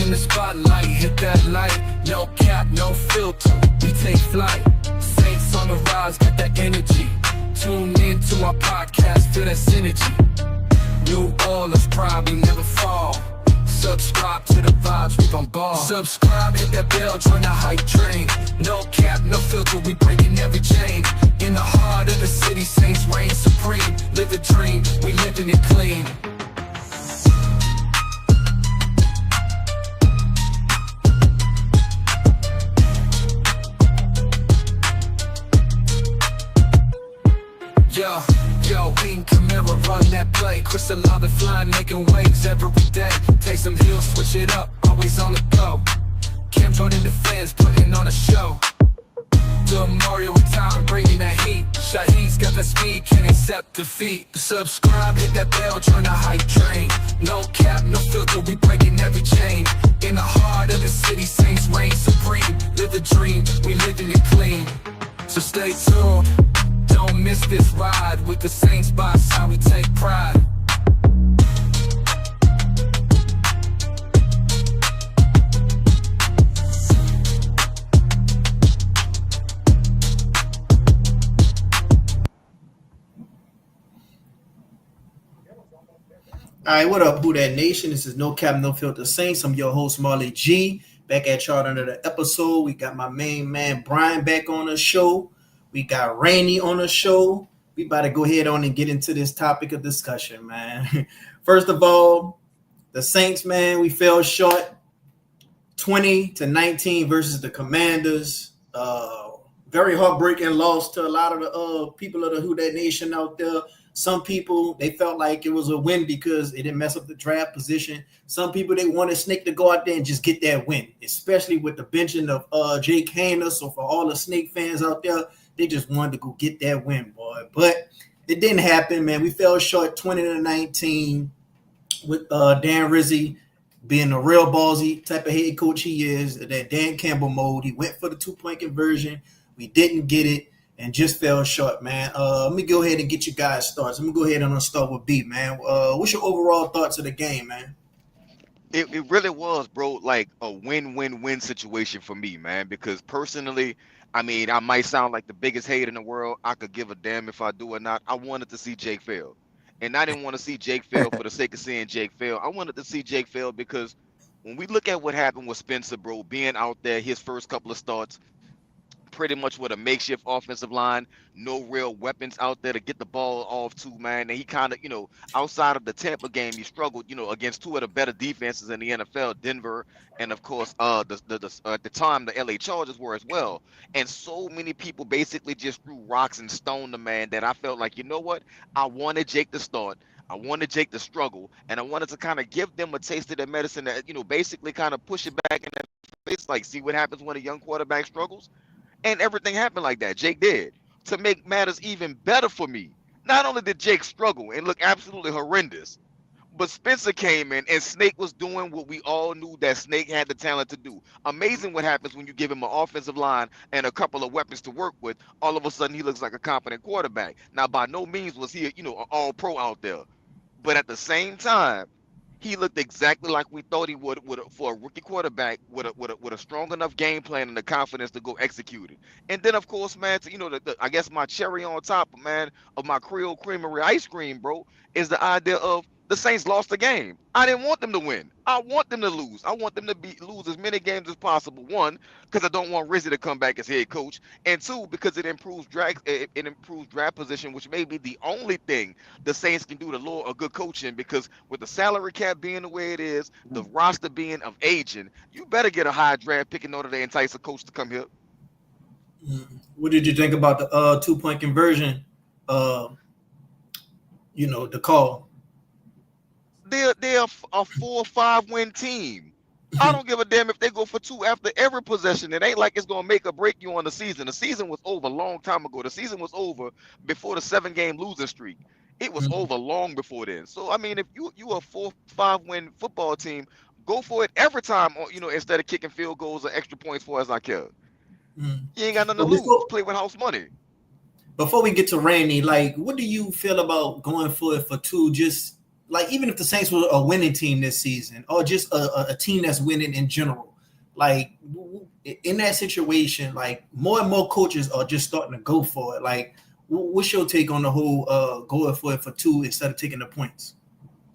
in the spotlight, hit that light. No cap, no filter, we take flight. Saints on the rise, got that energy. Tune in to our podcast, feel that synergy. New Orleans pride, we never fall. Subscribe to the vibes, we gon' ball. Subscribe, hit that bell, join the hype train. No cap, no filter, we breaking every chain. In the heart of the city, Saints reign supreme. Live the dream, we living it clean. Yo, Bean Camara, run that play. Crystal Lava flying, making waves every day. Take some heels, switch it up, always on the go. Cam Jordan the fans, putting on a show. Doing Mario with time, bringing that heat. Shaheed's got the speed, can't accept defeat. Subscribe, hit that bell, join the hype train. No cap, no filter, we breaking every chain. In the heart of the city, Saints reign supreme. Live the dream, we living it clean. So stay tuned. Don't miss this ride with the Saints by our side, we take pride. All right, what up, Who That Nation? This is No Cap, No Filter Saints. I'm your host, Marley G. Back at y'all under the episode. We got my main man, Brian, back on the show. We got Rainey on the show. We about to go ahead on and get into this topic of discussion, man. First of all, the Saints, man, we fell short 20-19 versus the Commanders. Very heartbreaking loss to a lot of the people of the Who That Nation out there. Some people, they felt like it was a win because it didn't mess up the draft position. Some people, they wanted Snake to go out there and just get that win, especially with the benching of Jake Hayner. So for all the Snake fans out there, they just wanted to go get that win, boy. But it didn't happen, man. We fell short 20-19 with Dan Rizzi being a real ballsy type of head coach he is, that Dan Campbell mode. He went for the 2-point conversion. We didn't get it and just fell short, man. Let me go ahead and get you guys started. Let me go ahead and start with B, man. What's your overall thoughts of the game, man? It really was, bro, like a win-win-win situation for me, man, because personally, I mean, I might sound like the biggest hater in the world. I could give a damn if I do or not. I wanted to see Jake fail. And I didn't want to see Jake fail for the sake of seeing Jake fail. I wanted to see Jake fail because when we look at what happened with Spencer, bro, being out there, his first couple of starts, pretty much with a makeshift offensive line, no real weapons out there to get the ball off to, man. And he kind of, outside of the Tampa game, he struggled, against two of the better defenses in the NFL, Denver, and of course, at the time, the LA Chargers were as well. And so many people basically just threw rocks and stoned the man that I felt like, you know what? I wanted Jake to start. I wanted Jake to struggle, and I wanted to kind of give them a taste of their medicine that, basically kind of push it back in their face, like, see what happens when a young quarterback struggles. And everything happened like that. Jake did. To make matters even better for me, not only did Jake struggle and look absolutely horrendous, but Spencer came in and Snake was doing what we all knew that Snake had the talent to do. Amazing what happens when you give him an offensive line and a couple of weapons to work with. All of a sudden, he looks like a competent quarterback. Now, by no means was he, an all-pro out there. But at the same time, he looked exactly like we thought he would for a rookie quarterback with a strong enough game plan and the confidence to go execute it. And then, of course, man, I guess my cherry on top, man, of my Creole Creamery ice cream, bro, is the idea of the Saints lost the game. I didn't want them to win. I want them to lose. I want them to lose as many games as possible. One, because I don't want Rizzi to come back as head coach, and two, because it improves draft position, which may be the only thing the Saints can do to lure a good coach in. Because with the salary cap being the way it is, the roster being of aging, you better get a high draft pick in order to entice a coach to come here. What did you think about the 2-point conversion? The call. They're a 4 or 5 win team. I don't give a damn if they go for 2 after every possession. It ain't like it's gonna make or break you on the season. The season was over a long time ago. The season was over before the 7-game losing streak. It was over long before then. So I mean, if you a 4 or 5 win football team, go for it every time. Instead of kicking field goals or extra points for as I care. You ain't got nothing to lose. Play with house money. Before we get to Randy, like, what do you feel about going for it for 2? Just like even if the Saints were a winning team this season, or just a team that's winning in general, like in that situation, like more and more coaches are just starting to go for it. Like, what's your take on the whole going for it for two instead of taking the points?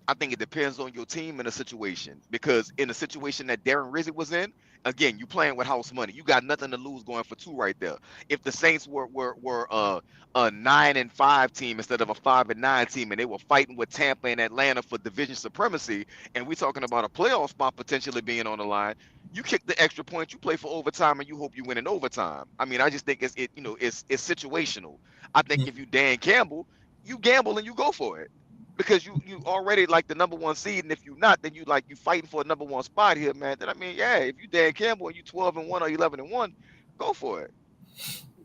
I think it depends on your team and the situation. Because in the situation that Darren Rizzi was in, again, you playing with house money. You got nothing to lose going for two right there. If the Saints were a 9-5 team instead of a 5-9 team, and they were fighting with Tampa and Atlanta for division supremacy, and we talking about a playoff spot potentially being on the line, you kick the extra point, you play for overtime, and you hope you win in overtime. I mean, I just think it's situational. I think if you Dan Campbell, you gamble and you go for it because you already like the number one seed, and if you're not, then you fighting for a number one spot here, man. Then I mean, yeah, if you Dan Campbell and you 12-1 or 11-1, go for it.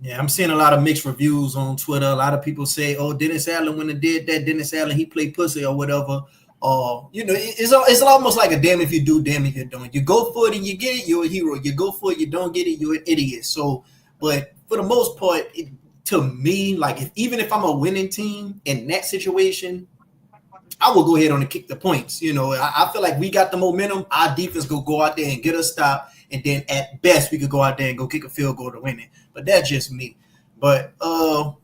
Yeah, I'm seeing a lot of mixed reviews on Twitter. A lot of people say, "Oh, Dennis Allen when he did that, Dennis Allen he played pussy or whatever." Or it's almost like a damn if you do, damn if you don't. You go for it and you get it, you're a hero. You go for it, you don't get it, you're an idiot. So, but for the most part, to me, like even if I'm a winning team in that situation, I will go ahead on and kick the points. I feel like we got the momentum. Our defense go out there and get a stop, and then at best we could go out there and go kick a field goal to win it. But that's just me. But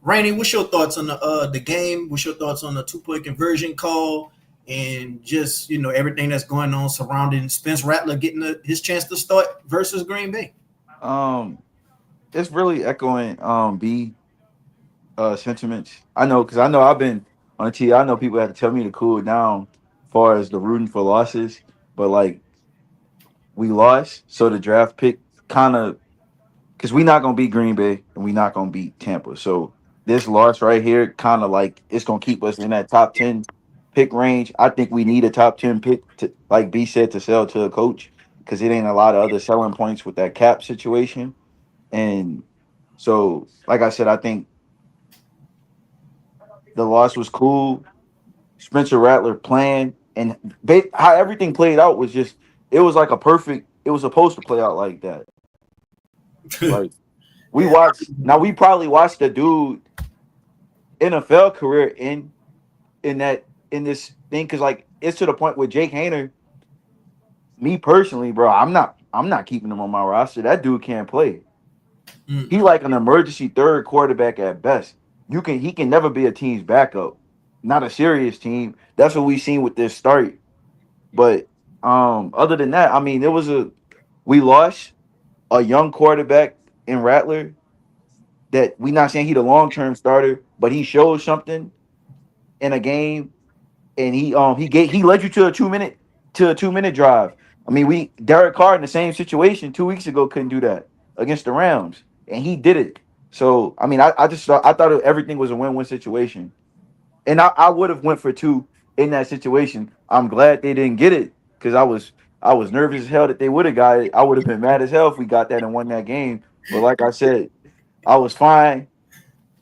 Rainey, what's your thoughts on the game? What's your thoughts on the 2-point conversion call and just everything that's going on surrounding Spencer Rattler getting his chance to start versus Green Bay? Um, it's really echoing B sentiments. I know because I know I've been on the T. I know people have to tell me to cool it down as far as the rooting for losses, but like we lost, so the draft pick kind of because we not gonna beat Green Bay and we not gonna beat Tampa. So this loss right here kind of like it's gonna keep us in that top 10 pick range. I think we need a top 10 pick to, like B said, to sell to a coach because it ain't a lot of other selling points with that cap situation. And so, like I said, I think the loss was cool. Spencer Rattler playing and how everything played out was just it was like a perfect. It was supposed to play out like that. Like we Yeah, watched. Now we probably watched the dude NFL career in this thing because like it's to the point with Jake Hayner. Me personally, bro, I'm not keeping him on my roster. That dude can't play. mm. He like an emergency third quarterback at best. He can never be a team's backup. Not a serious team. That's what we seen with this start. But other than that, I mean, we lost a young quarterback in Rattler that we not saying he the long term starter, but he showed something in a game, and he led you to a 2-minute drive. I mean, we Derek Carr in the same situation 2 weeks ago couldn't do that against the Rams, and he did it. So I mean, I thought everything was a win-win situation, and I would have went for two in that situation. I'm glad they didn't get it because I was nervous as hell that they would have got it. I would have been mad as hell if we got that and won that game. But like I said, I was fine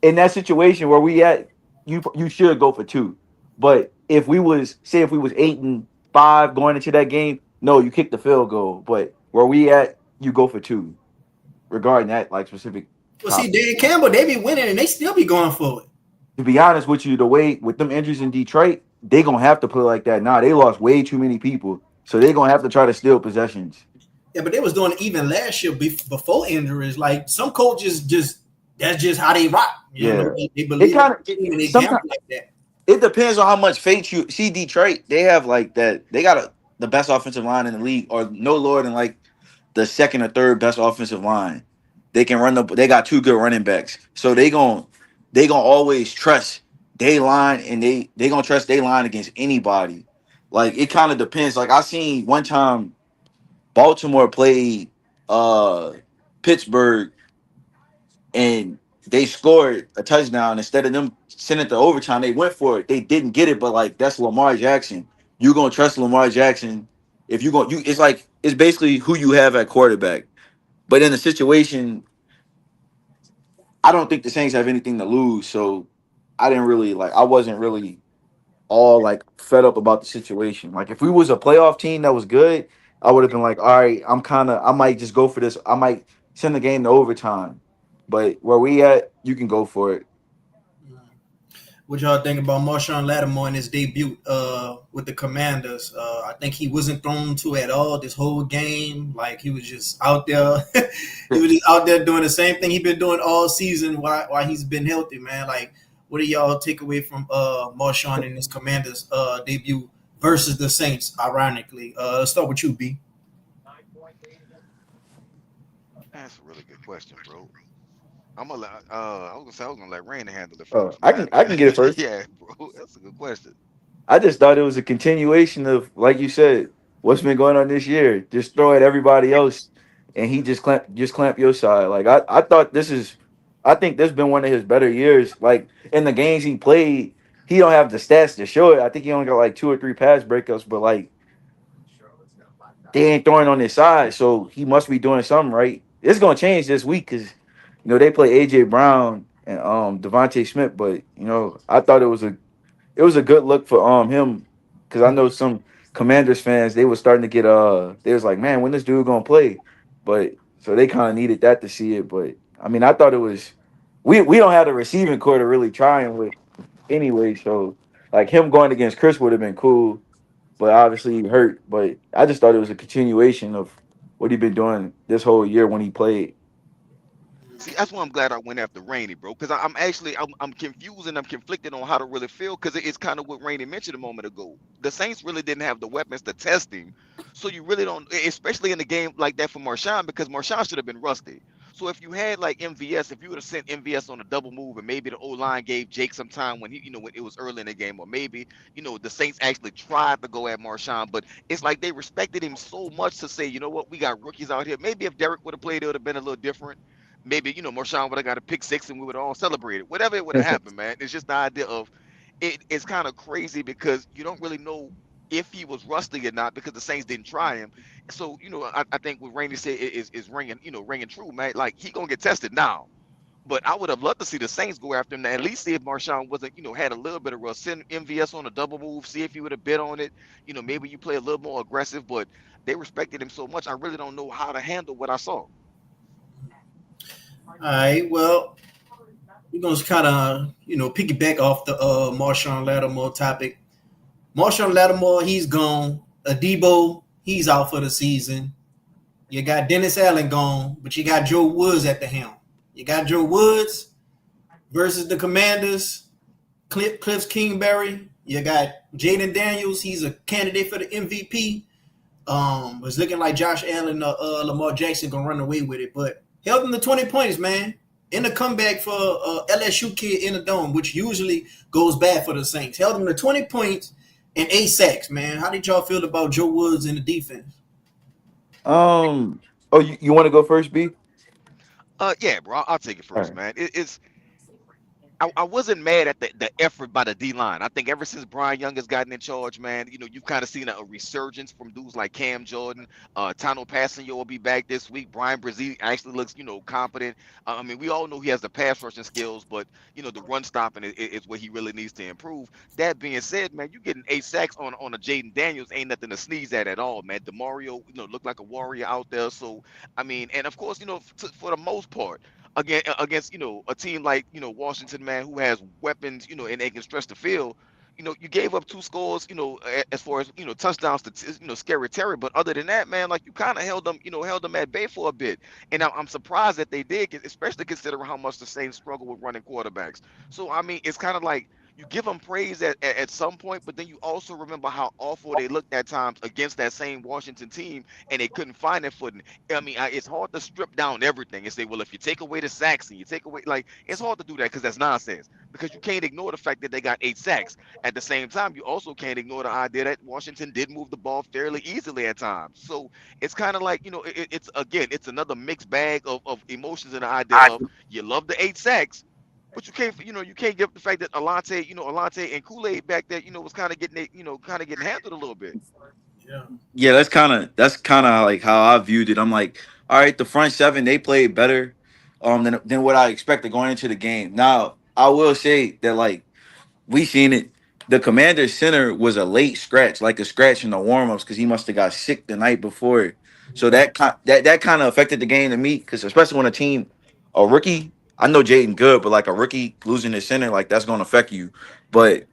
in that situation where we at. You should go for two. But if we was 8-5 going into that game, no, you kick the field goal. But where we at, you go for two regarding that like specific Well, see, topic. Dan Campbell, they be winning and they still be going for it. To be honest with you, the way with them injuries in Detroit, they gonna have to play like that. Nah, they lost way too many people, so they gonna have to try to steal possessions. Yeah, but they was doing it even last year before injuries. Like some coaches just that's just how they rock. Yeah, They it believe in kind the team and of they gamble sometimes like that. it depends on how much faith you see. Detroit, they have like that. They got the best offensive line in the league, or no lower than like the second or third best offensive line. They can run the. They got two good running backs, so they gonna always trust they line, and they gonna trust they line against anybody. Like it kind of depends. Like I seen one time Baltimore played uh Pittsburgh and they scored a touchdown instead of them sending it to overtime. They went for it. They didn't get it, but like that's Lamar Jackson. You're gonna trust Lamar Jackson if you. It's like it's basically who you have at quarterback. But in a situation, I don't think the Saints have anything to lose, so I didn't really like. I wasn't really all like fed up about the situation. Like if we was a playoff team that was good, I would have been like, all right, I might just go for this. I might send the game to overtime. But where we at, you can go for it. What y'all think about Marshawn Lattimore in his debut with the Commanders? I think he wasn't thrown to at all this whole game. Like he was just out there. He was just out there doing the same thing he's been doing all season while he's been healthy, man. Like, what do y'all take away from Marshawn in his Commanders debut versus the Saints? Ironically, let's start with you, B. That's a really good question, bro. I'm gonna let I was gonna let Rain handle it first, I man. can I can get it first. Yeah, bro, that's a good question. I just thought it was a continuation of, like you said, what's been going on this year. Just throw at everybody else, and he just clamp your side. Like I thought I think this been one of his better years. Like in the games he played, he don't have the stats to show it. I think he only got like 2 or 3 pass breakups, but like they ain't throwing on his side, so he must be doing something right. It's gonna change this week because they play AJ Brown and Devontae Smith, but I thought it was a good look for him because I know some Commanders fans, they was starting to get they was like, man, when this dude gonna play? But so they kind of needed that to see it. But I mean, I thought it was we don't have the receiving core to really try him with anyway. So like him going against Chris would have been cool, but obviously he hurt. But I just thought it was a continuation of what he been doing this whole year when he played. See, that's why I'm glad I went after Rainey, bro. Because I'm actually I'm confused and I'm conflicted on how to really feel. Because it's kind of what Rainey mentioned a moment ago. The Saints really didn't have the weapons to test him, so you really don't, especially in a game like that for Marshawn, because Marshawn should have been rusty. So if you had like MVS, if you would have sent MVS on a double move, and maybe the O line gave Jake some time when when it was early in the game, or maybe the Saints actually tried to go at Marshawn, but it's like they respected him so much to say, you know what, we got rookies out here. Maybe if Derek would have played, it would have been a little different. Maybe Marshawn would have got a pick six and we would have all celebrated. Whatever it would have happened, man. It's just the idea of it's kind of crazy because you don't really know if he was rusty or not because the Saints didn't try him. So I think what Rainey said is ringing ringing true, man. Like he gonna get tested now. But I would have loved to see the Saints go after him to at least see if Marshawn wasn't, had a little bit of rust. Send MVS on a double move, see if he would have bid on it. Maybe you play a little more aggressive, but they respected him so much. I really don't know how to handle what I saw. All right, well, we're gonna kind of piggyback off the Marshawn Lattimore topic. Marshawn Lattimore, he's gone. Adebo, he's out for the season. You got Dennis Allen gone, but you got Joe Woods at the helm. You got Joe Woods versus the Commanders. Cliff Kingsbury. You got Jaden Daniels. He's a candidate for the MVP. It's looking like Josh Allen or Lamar Jackson gonna run away with it, but held them to 20 points, man. In the comeback for LSU kid in the dome, which usually goes bad for the Saints. Held them to 20 points and 8 sacks, man. How did y'all feel about Joe Woods in the defense? Oh, you want to go first, B? Yeah, bro, I'll take it All first, right. man. I wasn't mad at the effort by the D line. I think ever since Brian Young has gotten in charge, man, you've kind of seen a resurgence from dudes like Cam Jordan. Tano Passanio will be back this week. Brian Brzee actually looks, competent. I mean, we all know he has the pass rushing skills, but the run stopping is what he really needs to improve. That being said, man, you getting 8 sacks on a Jaden Daniels ain't nothing to sneeze at all, man. Demario, looked like a warrior out there. So I mean, and of course, for the most part against a team like Washington, man, who has weapons, and they can stretch the field. You gave up 2 scores, as far as touchdowns to scary Terry. But other than that, man, like you kind of held them at bay for a bit. And I'm surprised that they did, especially considering how much the Saints struggle with running quarterbacks. So I mean, it's kind of like you give them praise at some point, but then you also remember how awful they looked at times against that same Washington team, and they couldn't find their footing. I mean, it's hard to strip down everything and say, well, if you take away the sacks and you take away, like, it's hard to do that because that's nonsense. Because you can't ignore the fact that they got 8 sacks. At the same time, you also can't ignore the idea that Washington did move the ball fairly easily at times. So it's kind of like, it's again, it's another mixed bag of emotions and the idea of you love the 8 sacks. But you can't give up the fact that Alante and Kool-Aid back there, was kind of getting kind of getting handled a little bit. Yeah. Yeah, that's kind of like how I viewed it. I'm like, all right, the front seven they played better than what I expected going into the game. Now, I will say that like we seen it. The Commander's center was a late scratch, like a scratch in the warm-ups because he must have got sick the night before. So that kind of affected the game to me because especially when a rookie, I know Jaden good, but like a rookie losing his center, like that's gonna affect you. But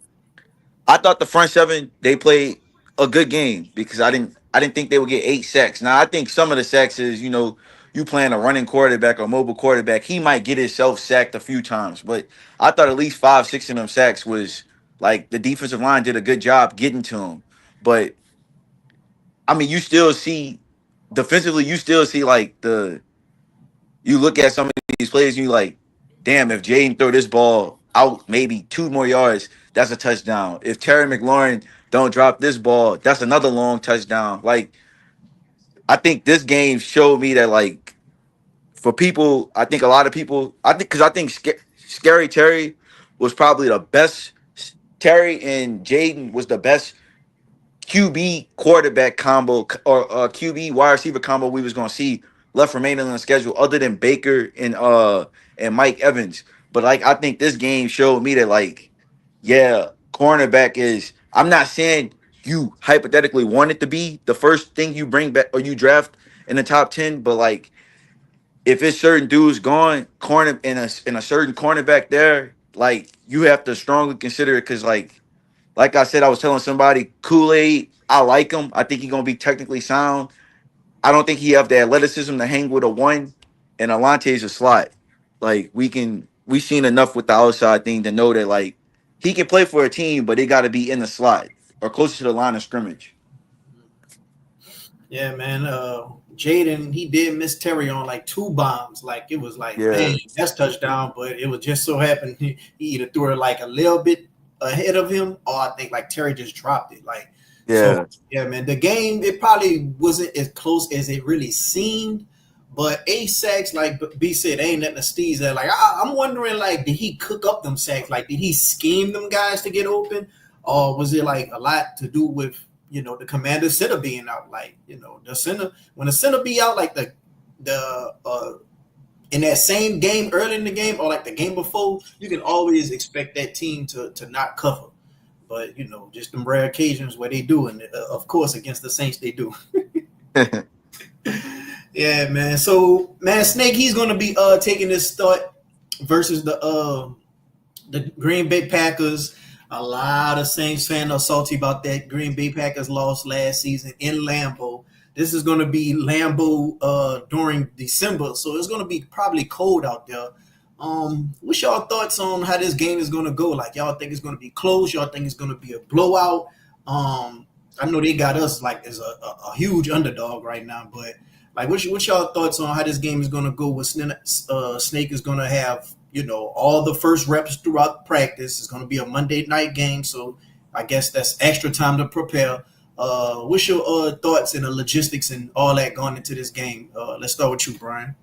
I thought the front seven they played a good game because I didn't think they would get 8 sacks. Now I think some of the sacks is you playing a running quarterback or mobile quarterback, he might get himself sacked a few times. But I thought at least 5, 6 of them sacks was like the defensive line did a good job getting to him. But I mean, you still see defensively, you still see like you look at some of these plays and you like, damn, if Jaden throw this ball out maybe 2 more yards, that's a touchdown. If Terry McLaurin don't drop this ball, that's another long touchdown. Like, I think this game showed me that like for people, I think a lot of people, I think Scary Terry was probably the best. Terry and Jaden was the best QB quarterback combo or QB wide receiver combo we was gonna see left remaining on the schedule, other than Baker and Mike Evans. But like I think this game showed me that like, yeah, cornerback is. I'm not saying you hypothetically want it to be the first thing you bring back or you draft in the top 10, but like if it's certain dudes gone, corner in a certain cornerback there, like you have to strongly consider it because like I said, I was telling somebody, Kool-Aid, I like him. I think he's gonna be technically sound. I don't think he have the athleticism to hang with a one, and Alontae's a slot. Like we seen enough with the outside thing to know that like he can play for a team, but they got to be in the slot or closer to the line of scrimmage. Yeah, man. Jaden, he did miss Terry on like 2 bombs. Like it was like, Yeah, man, that's touchdown. But it was just so happened he either threw it like a little bit ahead of him, or I think like Terry just dropped it. Like so, yeah, yeah, man. The game it probably wasn't as close as it really seemed. But 8 sacks, like B said, ain't nothing to sneeze at. Like I'm wondering, like, did he cook up them sacks? Like, did he scheme them guys to get open, or was it like a lot to do with the commander center being out? Like the center when the center be out, like the in that same game early in the game or like the game before, you can always expect that team to not cover. But just them rare occasions where they do, and of course against the Saints they do. Yeah, man. So, man, Snake, he's gonna be taking this start versus the Green Bay Packers. A lot of Saints fans are salty about that. Green Bay Packers lost last season in Lambeau. This is gonna be Lambeau during December, so it's gonna be probably cold out there. What's y'all thoughts on how this game is gonna go? Like, y'all think it's gonna be close? Y'all think it's gonna be a blowout? I know they got us like as a huge underdog right now, but like, what's y'all thoughts on how this game is gonna go? With Snake is gonna have all the first reps throughout practice. It's gonna be a Monday night game, so I guess that's extra time to prepare. What's your thoughts and the logistics and all that going into this game? Let's start with you, Brian.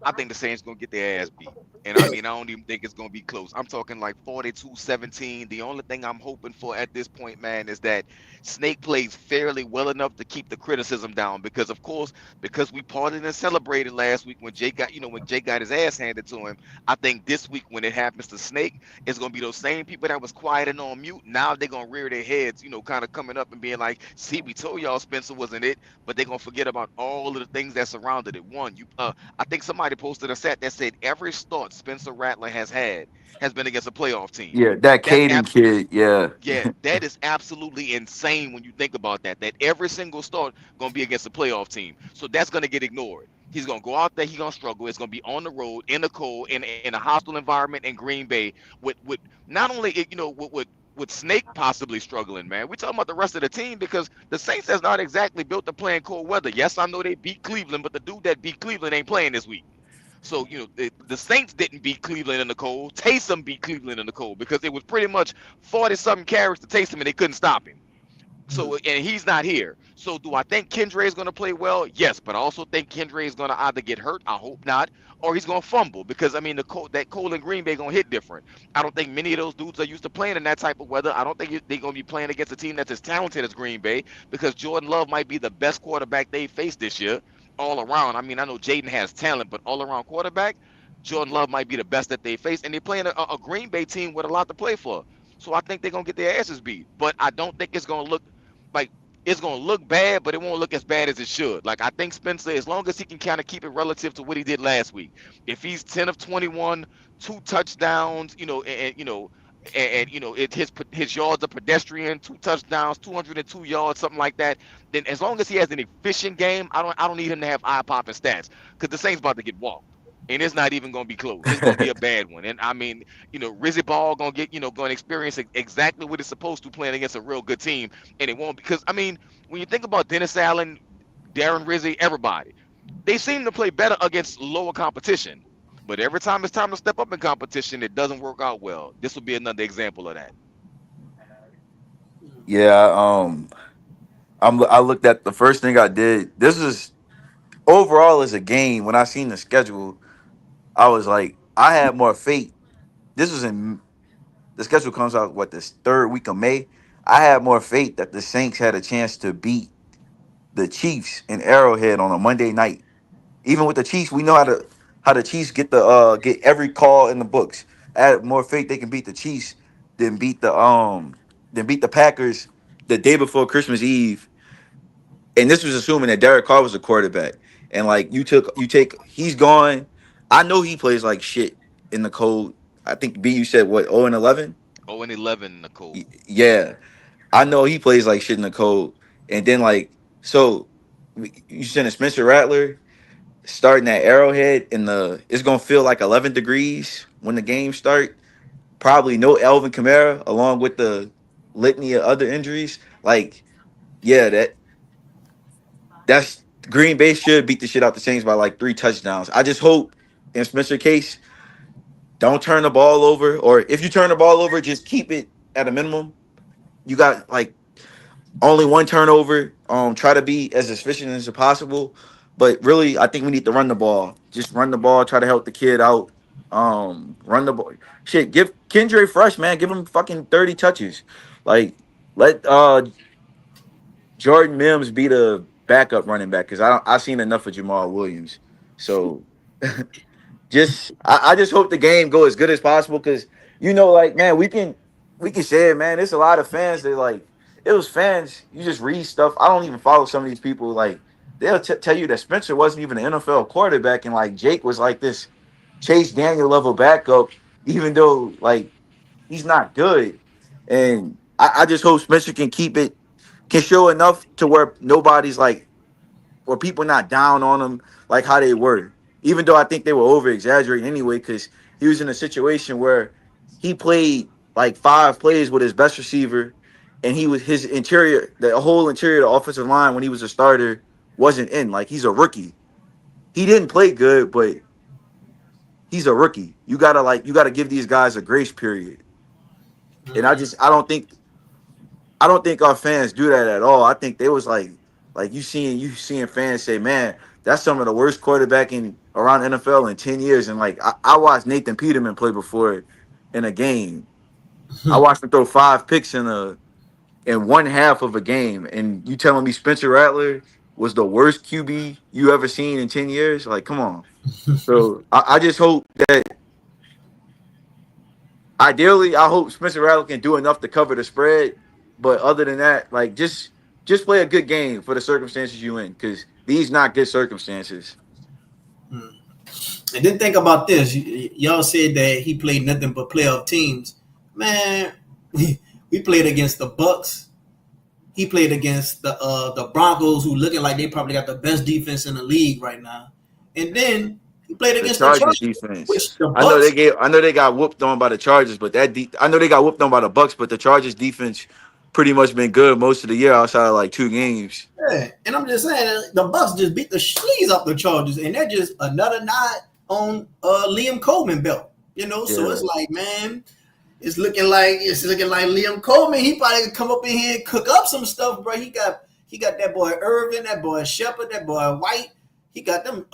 I think the Saints gonna get their ass beat. And I mean, I don't even think it's gonna be close. I'm talking like 42-17. The only thing I'm hoping for at this point, man, is that Snake plays fairly well enough to keep the criticism down. Because of course, because we partied and celebrated last week when Jake got, when Jake got his ass handed to him. I think this week when it happens to Snake, it's gonna be those same people that was quiet and on mute. Now they're gonna rear their heads, kind of coming up and being like, "See, we told y'all Spencer wasn't it," but they're gonna forget about all of the things that surrounded it. One, I think somebody posted a stat that said every start Spencer Rattler has had has been against a playoff team. yeah. That That's Caden kid, yeah, yeah, that is absolutely insane when you think about that. That every single start gonna be against a playoff team. So that's gonna get ignored. He's gonna go out there, he's gonna struggle. It's gonna be on the road, in the cold, in a hostile environment in Green Bay, with not only with Snake possibly struggling, man. We're talking about the rest of the team because the Saints has not exactly built to play in cold weather. Yes, I know they beat Cleveland, but the dude that beat Cleveland ain't playing this week. So, the Saints didn't beat Cleveland in the cold. Taysom beat Cleveland in the cold because it was pretty much 40 something carries to Taysom and they couldn't stop him. So, and he's not here. So, do I think Kendra is going to play well? Yes, but I also think Kendra is going to either get hurt, I hope not, or he's going to fumble because, I mean, that cold in Green Bay going to hit different. I don't think many of those dudes are used to playing in that type of weather. I don't think they're going to be playing against a team that's as talented as Green Bay because Jordan Love might be the best quarterback they faced this year all around. I mean, I know Jaden has talent, but all around quarterback, Jordan Love might be the best that they face. And they're playing a Green Bay team with a lot to play for. So I think they're going to get their asses beat. But I don't think it's going to look like it's gonna look bad, but it won't look as bad as it should. Like I think Spencer, as long as he can kind of keep it relative to what he did last week, if he's 10 of 21, 2 touchdowns, his yards are pedestrian, 2 touchdowns, 202 yards, something like that. Then as long as he has an efficient game, I don't need him to have eye popping stats because the Saints about to get walked. And it's not even gonna be close. It's gonna be a bad one. And I mean, Rizzy Ball gonna get, gonna experience exactly what it's supposed to playing against a real good team, and it won't because I mean, when you think about Dennis Allen, Darren Rizzi, everybody, they seem to play better against lower competition. But every time it's time to step up in competition, it doesn't work out well. This will be another example of that. Yeah, I looked at the first thing I did. This is overall as a game. When I seen the schedule, I was like, I had more faith. This was in the schedule comes out this third week of May. I had more faith that the Saints had a chance to beat the Chiefs in Arrowhead on a Monday night. Even with the Chiefs, we know how the Chiefs get every call in the books. I had more faith they can beat the Chiefs than beat the Packers the day before Christmas Eve. And this was assuming that Derek Carr was the quarterback. And like he's gone. I know he plays like shit in the cold. I think B you said what 0-11? 0-11, Nicole. Yeah. I know he plays like shit in the cold. And then like so you send a Spencer Rattler starting at Arrowhead in the it's gonna feel like 11 degrees when the game start. Probably no Elvin Kamara along with the litany of other injuries. Like, yeah, that's Green Bay should beat the shit out the Saints by like 3 touchdowns. I just hope in Spencer case, don't turn the ball over, or if you turn the ball over, just keep it at a minimum. You got like only one turnover. Try to be as efficient as possible. But really, I think we need to run the ball. Just run the ball. Try to help the kid out. Run the ball. Shit, give Kendra Fresh, man. Give him fucking 30 touches. Like, let Jordan Mims be the backup running back because I've seen enough of Jamal Williams. So I just hope the game go as good as possible because like man, we can say it, man. There's a lot of fans that like it was fans. You just read stuff. I don't even follow some of these people. Like they'll tell you that Spencer wasn't even an NFL quarterback, and like Jake was like this Chase Daniel level backup, even though like he's not good. And I just hope Spencer can show enough to where nobody's like or people not down on him like how they were. Even though I think they were over exaggerating anyway, because he was in a situation where he played like 5 plays with his best receiver, and he was his interior, the whole interior of the offensive line when he was a starter wasn't in. Like he's a rookie. He didn't play good, but he's a rookie. You gotta give these guys a grace period. And I don't think our fans do that at all. I think they was like you seeing fans say, man, that's some of the worst quarterbacking around NFL in 10 years. And like I watched Nathan Peterman play before in a game. I watched him throw 5 picks in one half of a game. And you telling me Spencer Rattler was the worst QB you ever seen in 10 years? Like, come on. So I just hope that ideally, I hope Spencer Rattler can do enough to cover the spread. But other than that, like just play a good game for the circumstances you in, because these not good circumstances. And then think about this. Y'all said that he played nothing but playoff teams. Man, we played against the Bucks. He played against the Broncos, who looking like they probably got the best defense in the league right now. And then he played The against the Chargers Chargers, defense. which the I know Bucks. I know they got whooped on by the Chargers, but I know they got whooped on by the Bucks, but the Chargers defense pretty much been good most of the year outside of like 2 games. Yeah, and I'm just saying the Bucks just beat the sleaze off the Chargers, and they're just another nod on Liam Coleman belt. So Yeah. it's like, man, it's looking like Liam Coleman. He probably could come up in here and cook up some stuff, bro. He got that boy Irvin, that boy Shepard, that boy White. He got them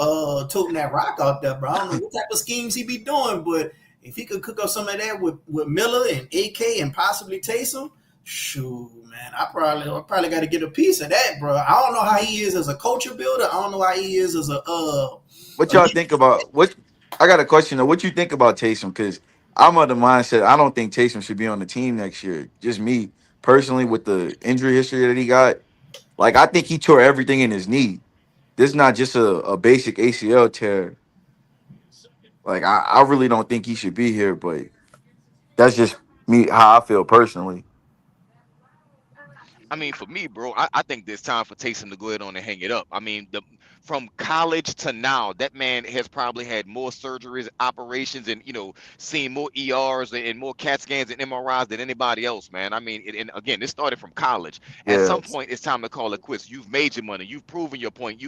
toting that rock out there, bro. I don't know what type of schemes he be doing, but if he could cook up some of that with Miller and AK and possibly Taysom, shoot, man, I probably got to get a piece of that, bro. I don't know how he is as a culture builder. I don't know how he is as What a y'all think about what? I got a question though. What you think about Taysom? Because I'm of the mindset I don't think Taysom should be on the team next year. Just me personally, with the injury history that he got. Like I think he tore everything in his knee. This is not just a basic ACL tear. Like I really don't think he should be here, but that's just me how I feel personally. I mean, for me, bro, I think there's time for Taysom to go ahead on and hang it up. I mean, from college to now, that man has probably had more surgeries, operations, and seen more ERs and more CAT scans and MRIs than anybody else, man. I mean, and again, this started from college. At Yeah, some point, it's time to call it quits. You've made your money. You've proven your point.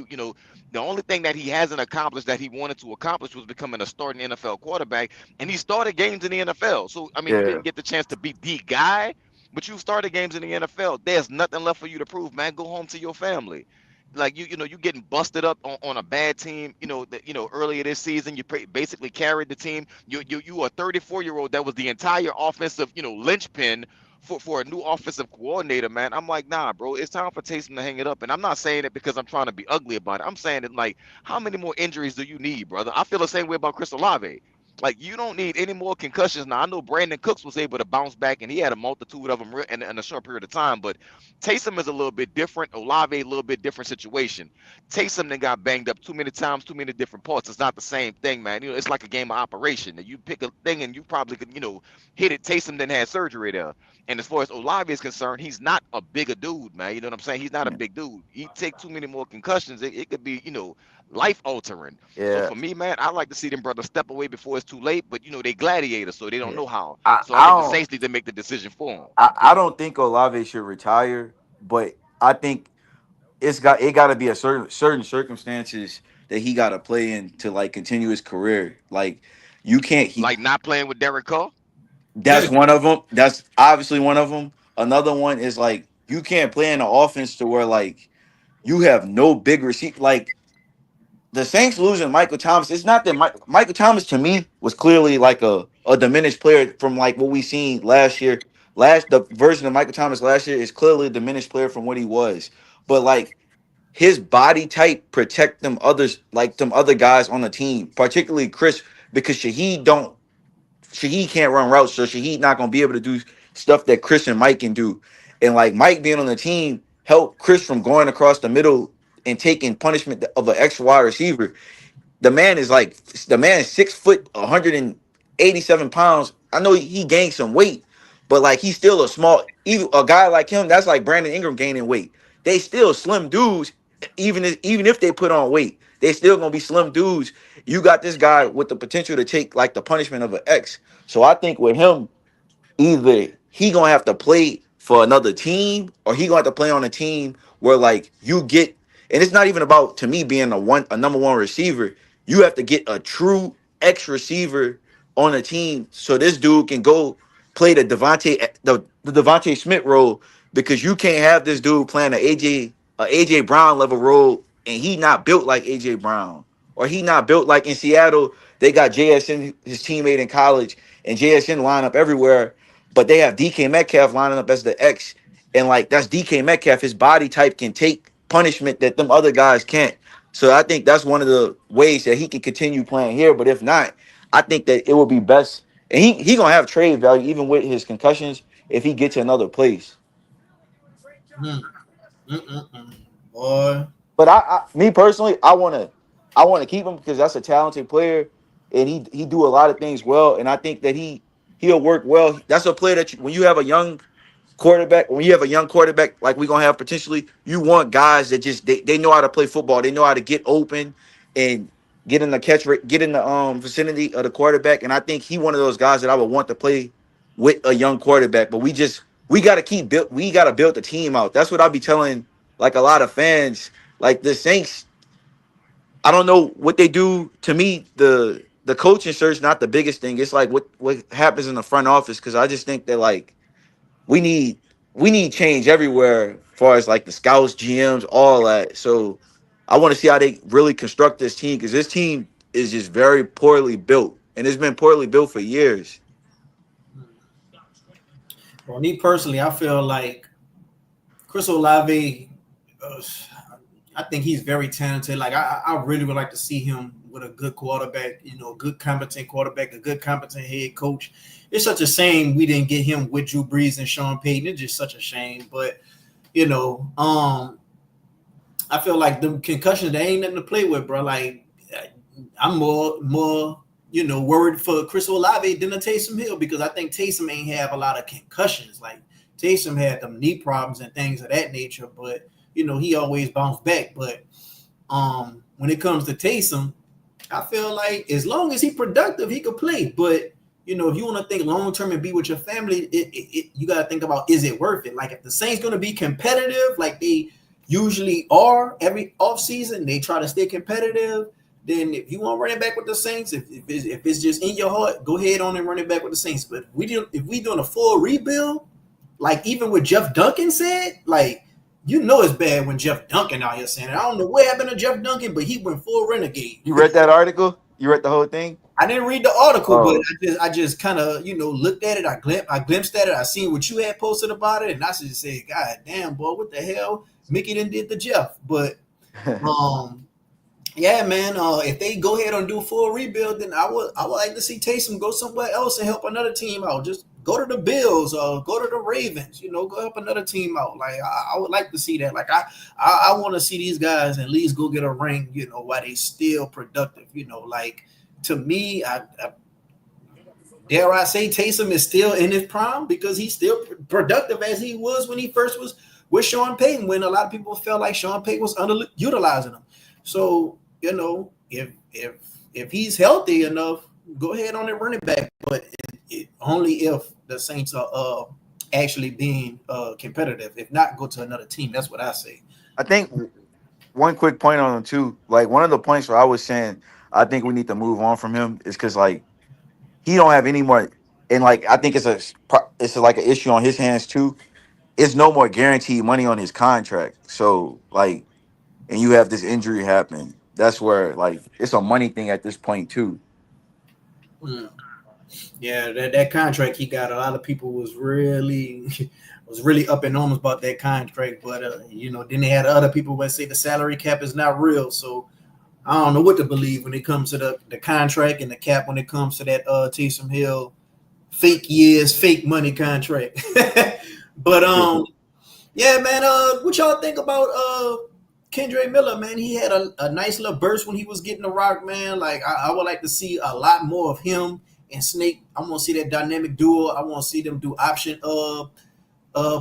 The only thing that he hasn't accomplished that he wanted to accomplish was becoming a starting NFL quarterback, and he started games in the NFL. So, I mean, you yeah, didn't get the chance to be the guy, but you started games in the NFL. There's nothing left for you to prove, man. Go home to your family. Like you getting busted up on a bad team. Earlier this season, you basically carried the team. You a 34-year-old that was the entire offensive, linchpin for a new offensive coordinator, man. I'm like, nah, bro. It's time for Taysom to hang it up. And I'm not saying it because I'm trying to be ugly about it. I'm saying it like, how many more injuries do you need, brother? I feel the same way about Chris Olave. Like you don't need any more concussions. Now I know Brandon Cooks was able to bounce back, and he had a multitude of them in a short period of time. But Taysom is a little bit different. Olave a little bit different situation. Taysom then got banged up too many times, too many different parts. It's not the same thing, man. It's like a game of operation. You pick a thing and you probably could, hit it. Taysom then had surgery there. And as far as Olave is concerned, he's not a bigger dude, man. You know what I'm saying? He's not a big dude. He take too many more concussions. It could be, life altering. So yeah. for me, man, I like to see them brothers step away before it's too late. But they gladiators, so they don't Yeah. know how. I, So I I think the don't Saints need to make the decision for him. I don't think Olave should retire, but I think it got to be a certain circumstances that he got to play in to like continue his career. Like you can't he Like not playing with Derek Carr. that's one of them. That's obviously one of them. Another one is like you can't play in an offense to where like you have no big receipt. Like the Saints losing Michael Thomas. It's not that Michael Thomas to me was clearly like a diminished player from like what we seen last year. The version of Michael Thomas last year is clearly a diminished player from what he was. But like his body type protect them others like them other guys on the team, particularly Chris, because Shaheed can't run routes, so Shaheed not gonna be able to do stuff that Chris and Mike can do. And like Mike being on the team helped Chris from going across the middle and taking punishment of an extra wide receiver. The man is 6 foot, 187 pounds. I know he gained some weight, but like he's still even a guy like him, that's like Brandon Ingram gaining weight. They still slim dudes, even if they put on weight, they still gonna be slim dudes. You got this guy with the potential to take like the punishment of an X. So I think with him, either he gonna have to play for another team or he gonna have to play on a team where like you get, and it's not even about to me being a number one receiver. You have to get a true X receiver on a team so this dude can go play the Devontae Smith role, because you can't have this dude playing a AJ Brown level role and he not built like AJ Brown, or he not built like in Seattle. They got JSN, his teammate in college, and JSN line up everywhere, but they have DK Metcalf lining up as the X, and like that's DK Metcalf. His body type can take punishment that them other guys can't. So I think that's one of the ways that he can continue playing here. But if not, I think that it would be best, and he gonna have trade value even with his concussions if he gets to another place. Mm, mm. Boy, But me personally, I wanna keep him because that's a talented player, and he do a lot of things well, and I think that he'll work well. That's a player that when you have a young quarterback, like we're gonna have potentially, you want guys that just they know how to play football. They know how to get open and get in the catch rate, get in the vicinity of the quarterback. And I think he one of those guys that I would want to play with a young quarterback. But we gotta build the team out. That's what I'll be telling like a lot of fans. Like the Saints, I don't know what they do. To me, the coaching search not the biggest thing. It's like what happens in the front office, because I just think that like we need we need change everywhere as far as like the scouts, GMs, all that. So I want to see how they really construct this team, because this team is just very poorly built, and it's been poorly built for years. for me personally, I feel like Chris Olave. Uh, I think he's very talented. Like I really would like to see him with a good quarterback. A good competent quarterback, a good competent head coach. It's such a shame we didn't get him with Drew Brees and Sean Payton. It's just such a shame. But you know, I feel like the concussions they ain't nothing to play with, bro. Like I'm more worried for Chris Olave than a Taysom Hill because I think Taysom ain't have a lot of concussions. Like Taysom had them knee problems and things of that nature, but he always bounced back. But when it comes to Taysom, I feel like as long as he productive, he could play. But if you want to think long term and be with your family, you got to think about, is it worth it? Like if the Saints going to be competitive, like they usually are every offseason, they try to stay competitive. Then if you want running back with the Saints, if it's just in your heart, go ahead on and run it back with the Saints. But if we doing a full rebuild, like even what Jeff Duncan said, like it's bad when Jeff Duncan out here saying it. I don't know what happened to Jeff Duncan, but he went full renegade. You read that article? You read the whole thing? I didn't read the article, but Oh. I just kind of looked at it. I glimpsed at it. I seen what you had posted about it, and I just said, "God damn, boy, what the hell?" Mickey done did the Jeff, but yeah, man. If they go ahead and do a full rebuild, then I would like to see Taysom go somewhere else and help another team out. Just go to the Bills or go to the Ravens. Go help another team out. Like I would like to see that. Like I want to see these guys at least go get a ring. While they still productive. Like to me, I dare I say Taysom is still in his prime because he's still productive as he was when he first was with Sean Payton. When a lot of people felt like Sean Payton was underutilizing him. So if he's healthy enough, go ahead on and run it back. But only if the Saints are actually being competitive. If not, go to another team. That's what I say. I think one quick point on him too. Like one of the points where I was saying I think we need to move on from him is because like he don't have any more, and like I think it's like an issue on his hands too. It's no more guaranteed money on his contract. So like, and you have this injury happen. That's where like it's a money thing at this point too. Mm. Yeah, that contract he got, a lot of people was really up in arms about that contract. But then they had other people that say the salary cap is not real. So I don't know what to believe when it comes to the contract and the cap when it comes to that Taysom Hill fake years, fake money contract. But yeah, man, what y'all think about Kendre Miller, man? He had a nice little burst when he was getting the rock, man. Like I would like to see a lot more of him and Snake. I want to see that dynamic duo. I want to see them do option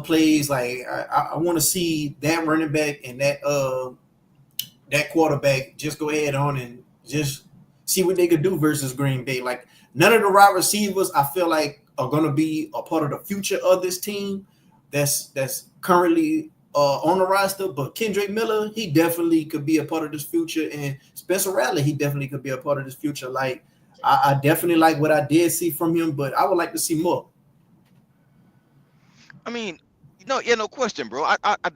plays. Like I want to see that running back and that quarterback just go ahead on and just see what they could do versus Green Bay. Like none of the wide receivers I feel like are going to be a part of the future of this team that's currently on the roster, but Kendre Miller, he definitely could be a part of this future, and Spencer Rattler, he definitely could be a part of this future. Like I definitely like what I did see from him, but I would like to see more. I mean, no question, bro.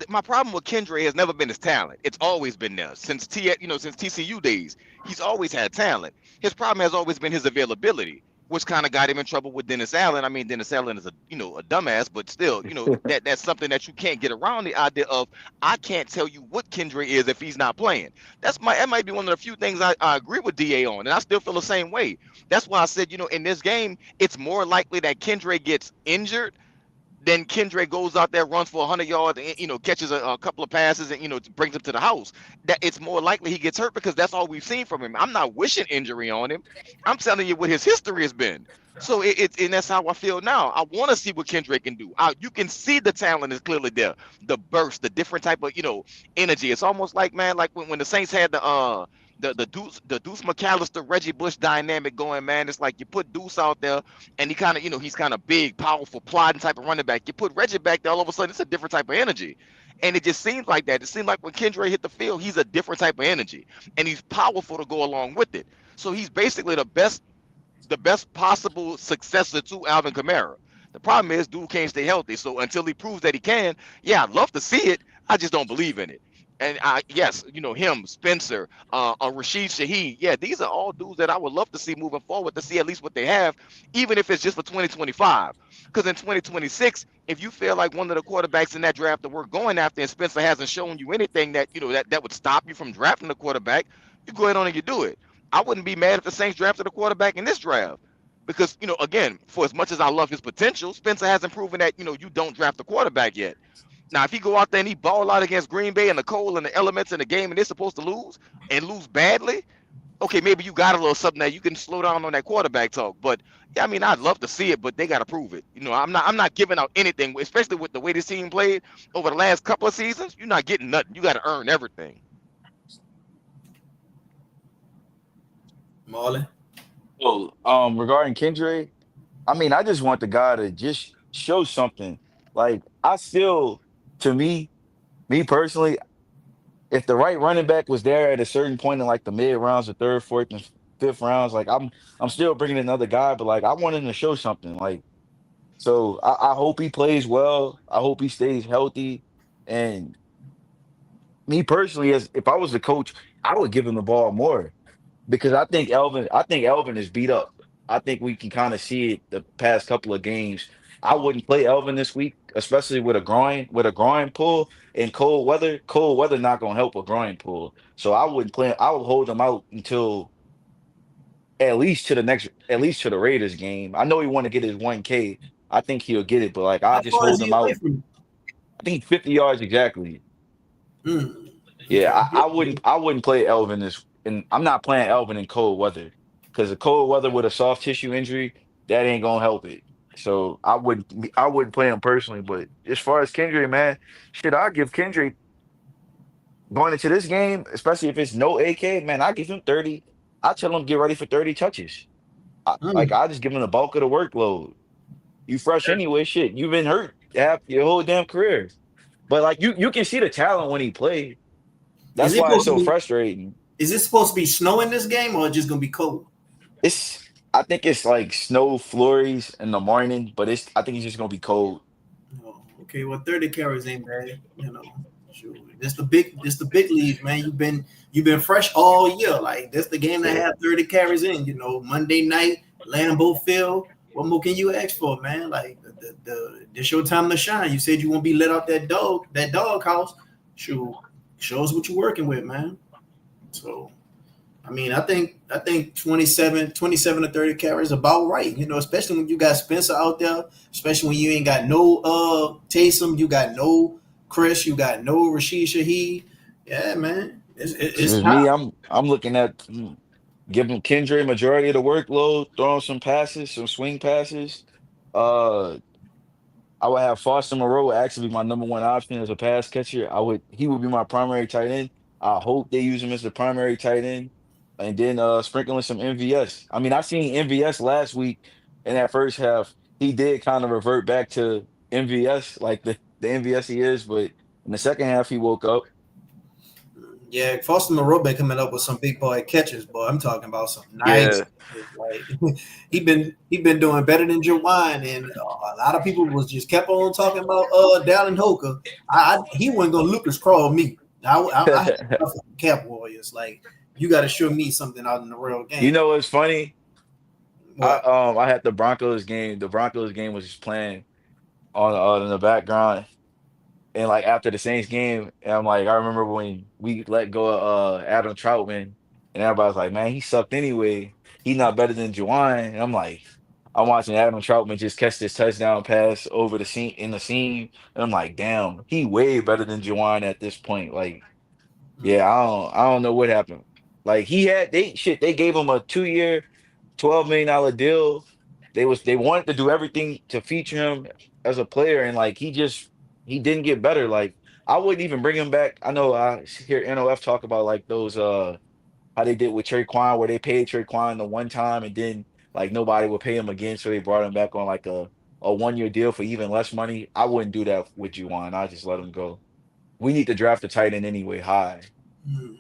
My problem with Kendra has never been his talent. It's always been there since since TCU days. He's always had talent. His problem has always been his availability, which kind of got him in trouble with Dennis Allen. I mean, Dennis Allen is a dumbass, but still, that's something that you can't get around, the idea of I can't tell you what Kendra is if he's not playing. That might be one of the few things I agree with DA on, and I still feel the same way. That's why I said, in this game, it's more likely that Kendra gets injured. Then Kendre goes out there, runs for 100 yards, and catches a couple of passes, and brings him to the house. That it's more likely he gets hurt because that's all we've seen from him. I'm not wishing injury on him. I'm telling you what his history has been. So and that's how I feel now. I want to see what Kendre can do. You can see the talent is clearly there, the burst, the different type of energy. It's almost like, man, like when the Saints had the Deuce McAllister Reggie Bush dynamic going, man. It's like you put Deuce out there and he kind of he's kind of big, powerful, plodding type of running back. You put Reggie back there, all of a sudden it's a different type of energy. And it just seems like that. It seems like when Kendre hit the field, he's a different type of energy. And he's powerful to go along with it. So he's basically the best possible successor to Alvin Kamara. The problem is dude can't stay healthy. So until he proves that he can, yeah, I'd love to see it. I just don't believe in it. And yes, him, Spencer, Rashid Shaheed. Yeah, these are all dudes that I would love to see moving forward, to see at least what they have, even if it's just for 2025. Because in 2026, if you feel like one of the quarterbacks in that draft that we're going after, and Spencer hasn't shown you anything that that would stop you from drafting the quarterback, you go ahead on and you do it. I wouldn't be mad if the Saints drafted a quarterback in this draft. Because, again, for as much as I love his potential, Spencer hasn't proven that, you don't draft a quarterback yet. Now, if he go out there and he ball out against Green Bay and the cold and the elements in the game and they're supposed to lose and lose badly, okay, maybe you got a little something that you can slow down on that quarterback talk. But yeah, I mean, I'd love to see it, but they got to prove it. I'm not giving out anything, especially with the way this team played over the last couple of seasons. You're not getting nothing. You got to earn everything. Marlon. So, regarding Kendrick, I mean, I just want the guy to just show something. Like, I still, to me personally, if the right running back was there at a certain point in like the mid rounds, the third, fourth, and fifth rounds, like I'm still bringing another guy, but like I want him to show something. Like, so I hope he plays well. I hope he stays healthy. And me personally, as if I was the coach, I would give him the ball more because I think Elvin is beat up. I think we can kind of see it the past couple of games. I wouldn't play Elvin this week, especially with a groin pull in cold weather. Cold weather not gonna help a groin pull. So I wouldn't play. I would hold him out until at least to the Raiders game. I know he want to get his 1K. I think he'll get it, but like I How just far is hold he him away out. from I think 50 yards exactly. you? Yeah, Okay. I wouldn't play Elvin this, and I'm not playing Elvin in cold weather because the cold weather with a soft tissue injury that ain't gonna help it. So I wouldn't play him personally. But as far as Kendrick, man, shit, I give Kendrick going into this game, especially if it's no AK, man, I give him 30. I tell him get ready for 30 touches. Like Mm. I just give him the bulk of the workload. You fresh anyway, shit. You've been hurt half your whole damn career. But like you can see the talent when he played. Is That's it why it's supposed to so be? frustrating. Is it supposed to be snowing this game, or just gonna be cold? It's I think it's like snow flurries in the morning, but I think it's just gonna be cold. Oh, okay, well, 30 carries ain't bad. Sure. This the big leagues, man. You've been fresh all year. Like this the game that Yeah. have 30 carries in. Monday night, Lambeau Field. What more can you ask for, man? Like this your time to shine. You said you won't be let out that dog house. Sure, show us what you're working with, man. So I mean, I think 27 to 30 carries is about right. Especially when you got Spencer out there, especially when you ain't got no Taysom, you got no Chris, you got no Rashid Shaheed. Yeah, man. It's Just time. me, I'm looking at giving Kendrick majority of the workload, throwing some passes, some swing passes. Uh I would have Foster Moreau actually be my number one option as a pass catcher. He would be my primary tight end. I hope they use him as the primary tight end. And then sprinkling some MVS. I mean, I seen MVS last week in that first half. He did kind of revert back to MVS, like the MVS he is, but in the second half he woke up. Yeah, Foster Moreau been coming up with some big boy catches, boy. I'm talking about some nice Yeah. catches. Like he been doing better than Jawan, and a lot of people was just kept on talking about Dallin Hooker. He wasn't gonna Lucas crawl me. I had enough of Cap Warriors. Like you got to show me something out in the real You game. know what's funny? I What? I had the Broncos game. The Broncos game was just playing on in the background. And like after the Saints game, and I'm like, I remember when we let go of Adam Troutman, and everybody's like, man, he sucked anyway. He not better than Juwan. And I'm like, I'm watching Adam Troutman just catch this touchdown pass over the seam, and I'm like, damn, he way better than Juwan at this point. Like, yeah, I don't know what happened. Like they gave him a 2 year, $12 million deal. They wanted to do everything to feature him as a player, and like he didn't get better. Like I wouldn't even bring him back. I know I hear NOF talk about like those how they did with Traquan, where they paid Traquan the one time and then like nobody would pay him again, so they brought him back on like a 1 year deal for even less money. I wouldn't do that with Juwan. I just let him go. We need to draft a tight end anyway, high. Hmm.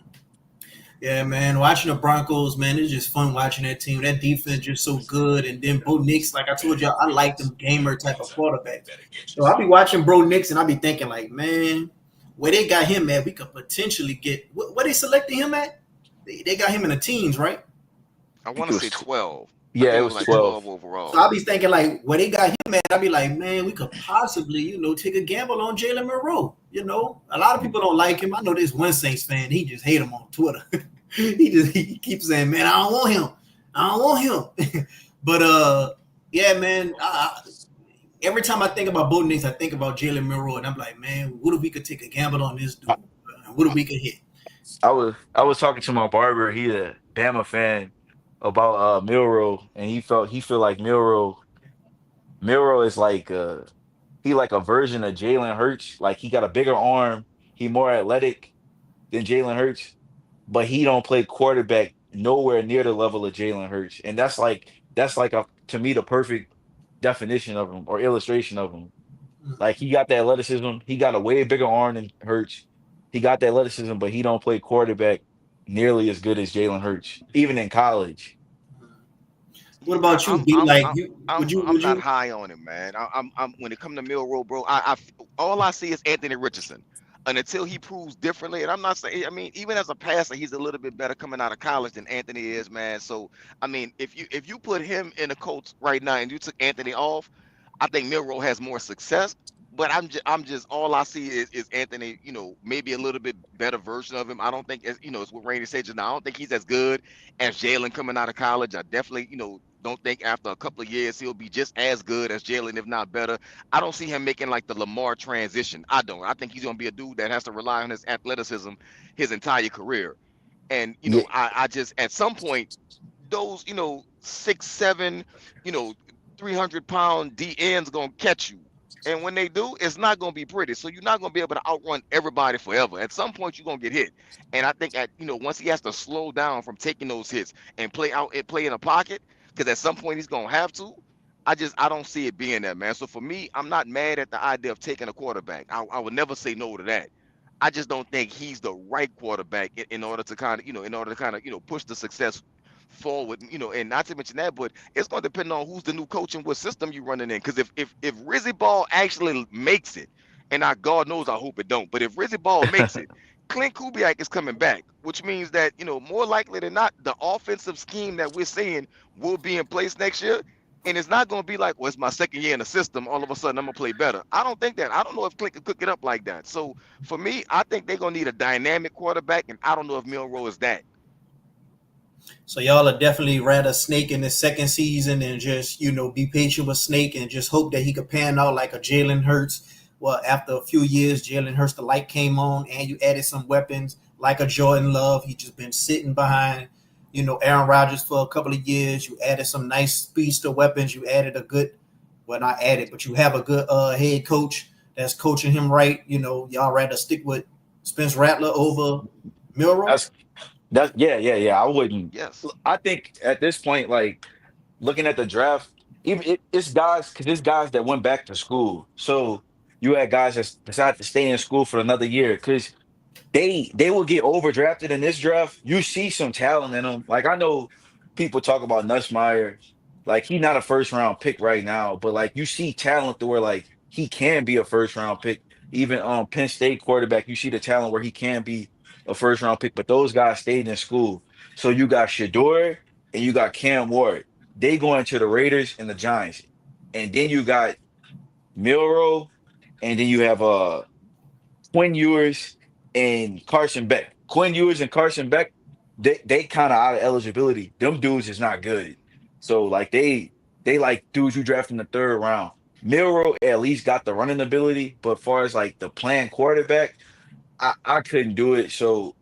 Yeah, man. Watching the Broncos, man, it's just fun watching that team. That defense just so good. And then Bo Nix, like I told you, I like them gamer type of quarterbacks. So I'll be watching Bro Nix and I'll be thinking, like, man, where they got him at, we could potentially get what they selected him at? They got him in the teams, right? I I think want it to was say 12. I yeah, think it it was was like 12. 12 So overall. I'll be thinking, like, where they got him at, I'll be like, man, we could possibly, take a gamble on Jalen Monroe. A lot of people don't like him. I know this one Saints fan, he just hate him on Twitter. he keeps saying, man, I don't want him. I don't want him. But yeah, man, every time I think about Bo Nix, I think about Jalen Milroe, and I'm like, man, what if we could take a gamble on this dude? What if we could hit? I was talking to my barber. He a Bama fan about Milrow, and he feel like Milrow is like he like a version of Jalen Hurts. Like he got a bigger arm. He more athletic than Jalen Hurts, but he don't play quarterback nowhere near the level of Jalen Hurts. And that's like a to me the perfect definition of him or illustration of him. Like he got the athleticism. He got a way bigger arm than Hurts. He got the athleticism, but he don't play quarterback nearly as good as Jalen Hurts, even in college. What I, about you, I'm B? I'm Like I'm you, would I'm you? I'm Would not you? high on him, man. I'm when it comes to Milrow, bro. All I see is Anthony Richardson, and until he proves differently, and I'm not saying. I mean, even as a passer, he's a little bit better coming out of college than Anthony is, man. So I mean, if you put him in the Colts right now and you took Anthony off, I think Milrow has more success. But I'm just all I see is Anthony, maybe a little bit better version of him. I don't think, it's what Randy said just now. I don't think he's as good as Jalen coming out of college. I definitely, don't think after a couple of years he'll be just as good as Jalen, if not better. I don't see him making like the Lamar transition. I don't. I think he's gonna be a dude that has to rely on his athleticism his entire career. And Yeah, I just at some point those, 6'7", 300-pound DNs gonna catch you. And when they do, it's not gonna be pretty. So you're not gonna be able to outrun everybody forever. At some point, you're gonna get hit. And I think once he has to slow down from taking those hits and play in a pocket, because at some point he's gonna have to. I don't see it being that, man. So for me, I'm not mad at the idea of taking a quarterback. I would never say no to that. I just don't think he's the right quarterback in order to kind of, push the success forward, and not to mention that, but it's going to depend on who's the new coach and what system you're running in. Because if Rizzy Ball actually makes it, and God knows I hope it don't, but if Rizzy Ball makes it, Clint Kubiak is coming back, which means that more likely than not, the offensive scheme that we're seeing will be in place next year. And it's not going to be like, well, it's my second year in the system. All of a sudden, I'm going to play better. I don't think that. I don't know if Clint can cook it up like that. So for me, I think they're going to need a dynamic quarterback. And I don't know if Milrow is that. So y'all are definitely rather Snake in the second season and just be patient with Snake and just hope that he could pan out like a Jalen Hurts. Well, after a few years, Jalen Hurts the light came on and you added some weapons like a Jordan Love. He just been sitting behind Aaron Rodgers for a couple of years. You added some nice speedster weapons. You added a good, well, not added, but you have a good head coach that's coaching him right. Y'all rather stick with Spencer Rattler over Milrow. that's yeah. I wouldn't. Yes. I think at this point, like looking at the draft, even it's guys because it's guys that went back to school. So you had guys that decided to stay in school for another year because they will get overdrafted in this draft. You see some talent in them. Like I know people talk about Nussmeier, like he's not a first round pick right now, but like you see talent to where like he can be a first round pick. Even Penn State quarterback, you see the talent where he can be a first round pick. But those guys stayed in school. So you got Shador and you got Cam Ward. They go into the Raiders and the Giants, and then you got Milrow, and then you have Quinn Ewers and Carson Beck. Quinn Ewers and Carson Beck, they kind of out of eligibility. Them dudes is not good. So like they like dudes you draft in the third round. Milrow at least got the running ability, but far as like the playing quarterback, I couldn't do it. So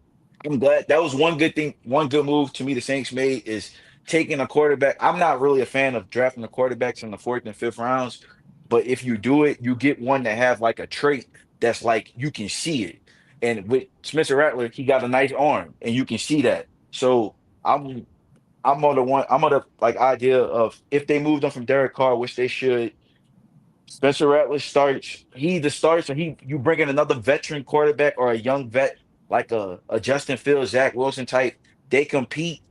I'm glad that was one good thing, one good move to me the Saints made is taking a quarterback. I'm not really a fan of drafting the quarterbacks in the fourth and fifth rounds, but if you do it, you get one that have like a trait that's like you can see it. And with Spencer Rattler, he got a nice arm, and you can see that. So I'm I'm on the like idea of if they moved on from Derek Carr, which they should. Spencer Rattler starts. He either starts or you bring in another veteran quarterback or a young vet like a Justin Fields, Zach Wilson type. They compete.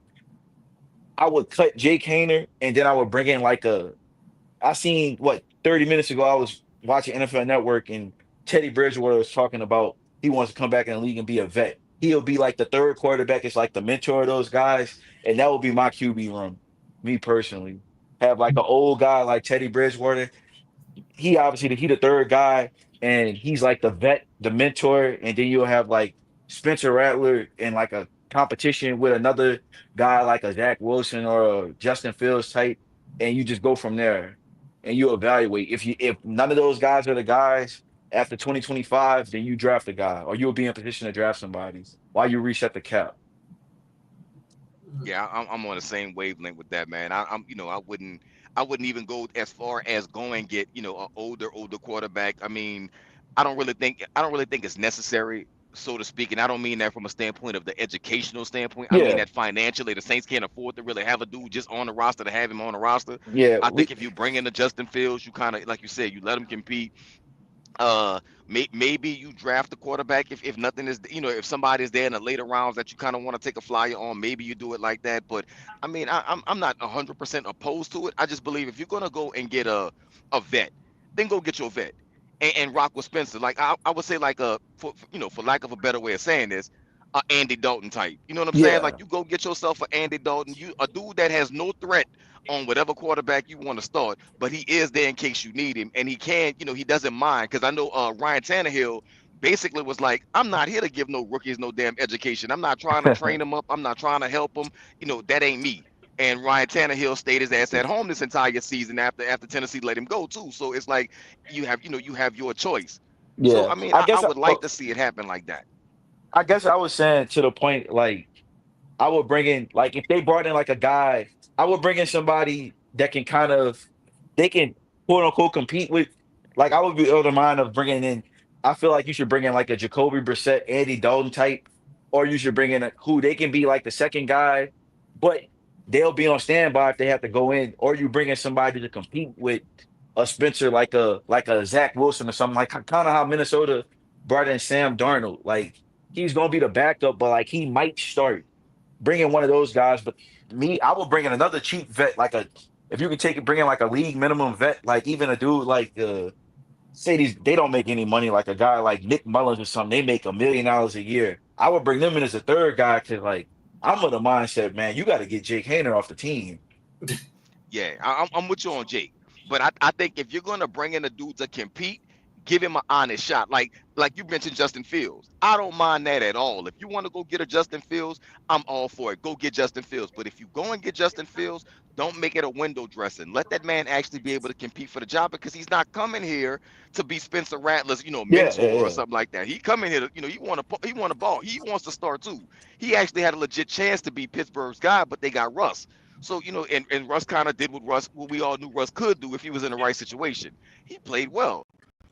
I would cut Jake Hayner and then I would bring in like a. I seen what 30 minutes ago. I was watching NFL Network and Teddy Bridgewater was talking about he wants to come back in the league and be a vet. He'll be like the third quarterback. It's like the mentor of those guys, and that would be my QB room. Me personally, have like an old guy like Teddy Bridgewater he obviously he the third guy, and he's like the vet, the mentor, and then you'll have like Spencer Rattler in like a competition with another guy like a Zach Wilson or a Justin Fields type, and you just go from there. and you evaluate. If none of those guys are the guys after 2025, then you draft a guy, or you'll be in position to draft somebody while you reset the cap. Yeah, I'm on the same wavelength with that, man. I'm, I wouldn't even go as far as go and get, an older quarterback. I mean, I don't really think it's necessary, so to speak. And I don't mean that from a standpoint of the educational standpoint. I mean Yeah, that financially, the Saints can't afford to really have a dude just on the roster to have him on the roster. yeah, I think if you bring in the Justin Fields, you kind of, like you said, you let him compete. uh Maybe you draft a quarterback if nothing is, if somebody's there in the later rounds that you kind of want to take a flyer on, maybe you do it like that. But I mean, I'm not 100% opposed to it. I just believe if you're gonna go and get a vet, then go get your vet and rock with Spencer. Like I would say, like for lack of a better way of saying this, a Andy Dalton type. You know what I'm saying? yeah, Like, you go get yourself a Andy Dalton, you a dude that has no threat on whatever quarterback you want to start, but he is there in case you need him, and he can, he doesn't mind. Because I know Ryan Tannehill basically was like, I'm not here to give no rookies no damn education. I'm not trying to train them up. I'm not trying to help them. That ain't me. And Ryan Tannehill stayed his ass at home this entire season after Tennessee let him go too. So it's like you have your choice. So yeah. I mean, I I guess, would like to see it happen like that. I guess I was saying to the point, like I would bring in, like if they brought in like a guy, I would bring in somebody that can kind of, they can quote unquote compete with. Like I would be of the mind of bringing in. I feel like you should bring in like a Jacoby Brissett, Andy Dalton type, or you should bring in who they can be like the second guy, but they'll be on standby if they have to go in. Or you bring in somebody to compete with a Spencer, like a Zach Wilson or something, like kind of how Minnesota brought in Sam Darnold. Like he's gonna be the backup, but like he might start. Bring in one of those guys. But me, I will bring in another cheap vet, like a, if you can take it, bring in like a league minimum vet, like even a dude like say these, they don't make any money, like a guy like Nick Mullins or something. They make $1 million a year. I would bring them in as a third guy because like I'm of the mindset, man, you got to get Jake Hayner off the team. Yeah, I'm with you on Jake, but I think if you're gonna bring in a dude to compete, give him an honest shot. Like you mentioned Justin Fields, I don't mind that at all. If you want to go get a Justin Fields, I'm all for it. Go get Justin Fields. But if you go and get Justin Fields, don't make it a window dressing. Let that man actually be able to compete for the job, because he's not coming here to be Spencer Rattler's, Yeah, yeah, mentor or yeah. something like that. He coming here to, he want a ball. He wants to start too. He actually had a legit chance to be Pittsburgh's guy, but they got Russ. So, and Russ kind of did what we all knew Russ could do if he was in the right situation. He played well.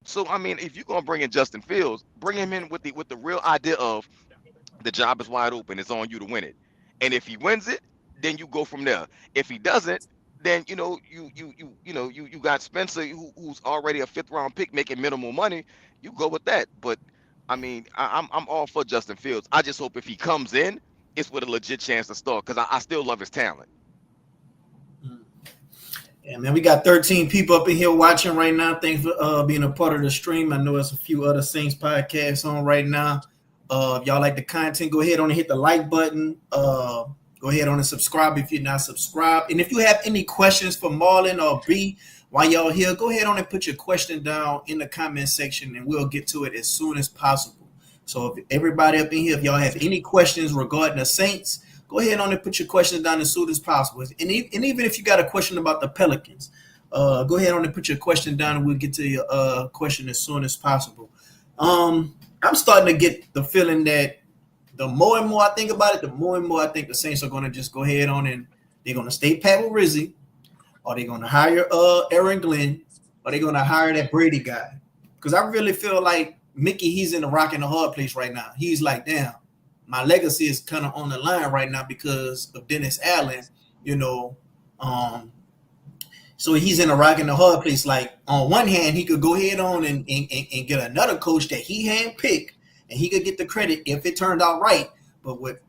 So I mean, if you're gonna bring in Justin Fields, bring him in with the real idea of the job is wide open. It's on you to win it. And if he wins it, then you go from there. If he doesn't, then you got Spencer, who's already a fifth round pick making minimal money. You go with that. But I mean, I'm all for Justin Fields. I just hope if he comes in, it's with a legit chance to start, because I still love his talent. Yeah, man, we got 13 people up in here watching right now. Thanks for being a part of the stream. I know there's a few other Saints podcasts on right now. If y'all like the content, go ahead on and hit the like button. Go ahead on and subscribe if you're not subscribed. And if you have any questions for Marlon or B while y'all here, go ahead on and put your question down in the comment section, and we'll get to it as soon as possible. So if everybody up in here, if y'all have any questions regarding the Saints, go ahead on and put your questions down as soon as possible. And even if you got a question about the Pelicans, go ahead on and put your question down, and we'll get to your question as soon as possible. I'm starting to get the feeling that the more and more I think about it, the more and more I think the Saints are going to just go ahead on and they're going to stay pat with Rizzy, or they're going to hire Aaron Glenn, or they're going to hire that Brady guy. Because I really feel like Mickey, he's in a rock and a hard place right now. He's like, damn, my legacy is kind of on the line right now because of Dennis Allen, so he's in a rock and a hard place. Like, on one hand, he could go ahead on and get another coach that he handpicked, and he could get the credit if it turned out right. But what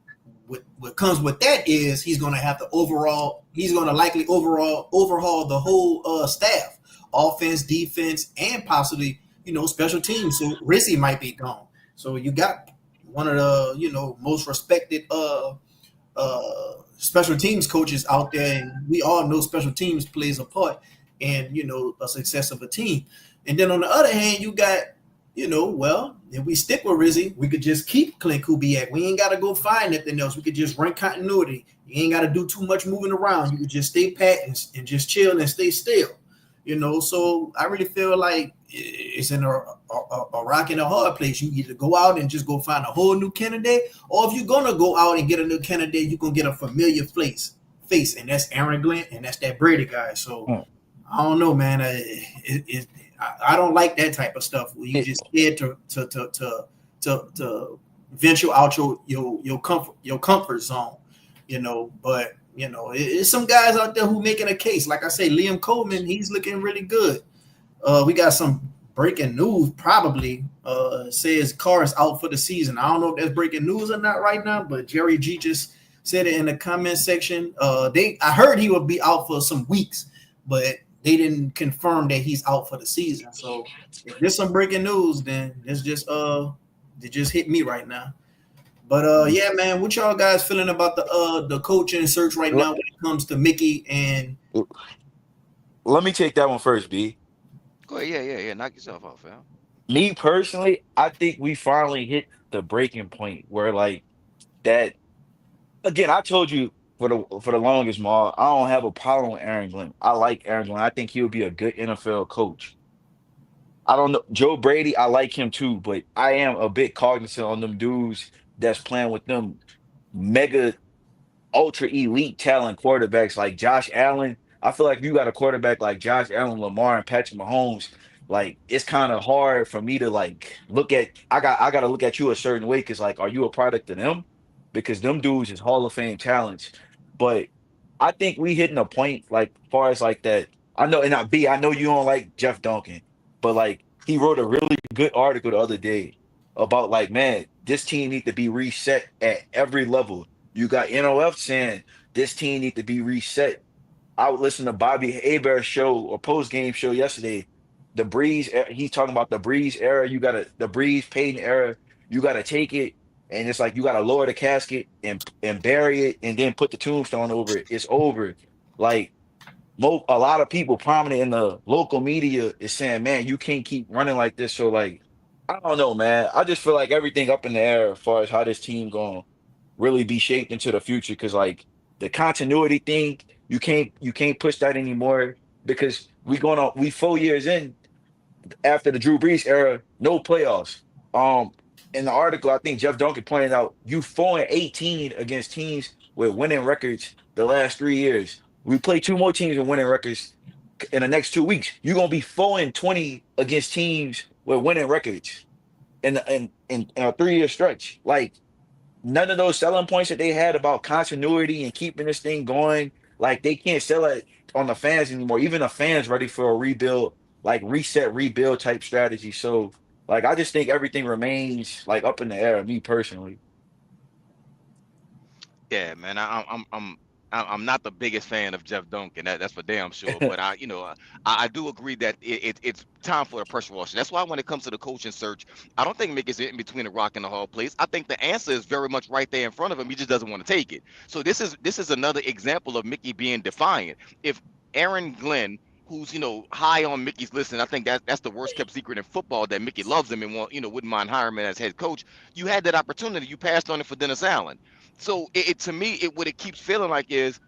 comes with that is he's going to have to likely overhaul the whole staff, offense, defense, and possibly, special teams. So Rizzy might be gone. So you got one of the, most respected special teams coaches out there, and we all know special teams plays a part in, a success of a team. And then on the other hand, you got, well, if we stick with Rizzy, we could just keep Clint Kubiak. We ain't got to go find anything else. We could just run continuity. You ain't got to do too much moving around. You could just stay pat and just chill and stay still. So I really feel like it's in a rock and a hard place. You either go out and just go find a whole new candidate, or if you're gonna go out and get a new candidate, you're gonna get a familiar face, and that's Aaron Glenn, and that's that Brady guy. So Mm. I don't know, man. I don't like that type of stuff where you It, just scared to venture out your comfort zone, But it's some guys out there who making a case. Like I say, Liam Coleman, he's looking really good. We got some breaking news. Probably says Carr is out for the season. I don't know if that's breaking news or not right now, but Jerry G just said it in the comment section. I heard he would be out for some weeks, but they didn't confirm that he's out for the season. So if there's some breaking news, then it's just it just hit me right now. But yeah, man, what y'all guys feeling about the coaching search right l- now when it comes to Mickey and Let me take that one first, B. Go ahead, yeah. Knock yourself off, fam. Me personally, I think we finally hit the breaking point where like that again, I told you for the longest, Ma, I don't have a problem with Aaron Glenn. I like Aaron Glenn. I think he would be a good NFL coach. I don't know. Joe Brady, I like him too, but I am a bit cognizant on them dudes that's playing with them mega ultra elite talent quarterbacks like Josh Allen. I feel like if you got a quarterback like Josh Allen, Lamar, and Patrick Mahomes, like it's kind of hard for me to like look at. I got to look at you a certain way because like, are you a product of them? Because them dudes is Hall of Fame talents. But I think we hitting a point like far as like that. I know, and I know you don't like Jeff Duncan, but like he wrote a really good article the other day about like, man, this team need to be reset at every level. You got NOF saying this team need to be reset. I would listen to Bobby Heber's show or post game show yesterday. The Breeze, he's talking about the Breeze era. You got to the Breeze Payton era. You got to take it, and it's like you got to lower the casket and bury it, and then put the tombstone over it. It's over. Like a lot of people prominent in the local media is saying, man, you can't keep running like this. So like, I don't know, man. I just feel like everything up in the air as far as how this team going really be shaped into the future. Cause like the continuity thing, you can't push that anymore because we 4 years in after the Drew Brees era, no playoffs. Um, in the article, I think Jeff Duncan pointed out you 4-18 against teams with winning records the last 3 years. We play two more teams with winning records in the next 2 weeks. You're gonna be 4-20 against teams with winning records in a 3 year stretch. Like none of those selling points that they had about continuity and keeping this thing going, like they can't sell it on the fans anymore. Even the fans ready for a rebuild, like reset, rebuild type strategy. So, like, I just think everything remains like up in the air. Me personally, Yeah, man. I'm not the biggest fan of Jeff Duncan. That's for damn sure. But I do agree that it's time for the pressure washing. That's why when it comes to the coaching search, I don't think Mick is in between a rock and a hard place. I think the answer is very much right there in front of him. He just doesn't want to take it. So this is another example of Mickey being defiant. If Aaron Glenn, who's high on Mickey's list, and I think that's the worst kept secret in football, that Mickey loves him and wouldn't mind hiring him as head coach. You had that opportunity. You passed on it for Dennis Allen. So to me, what it keeps feeling like is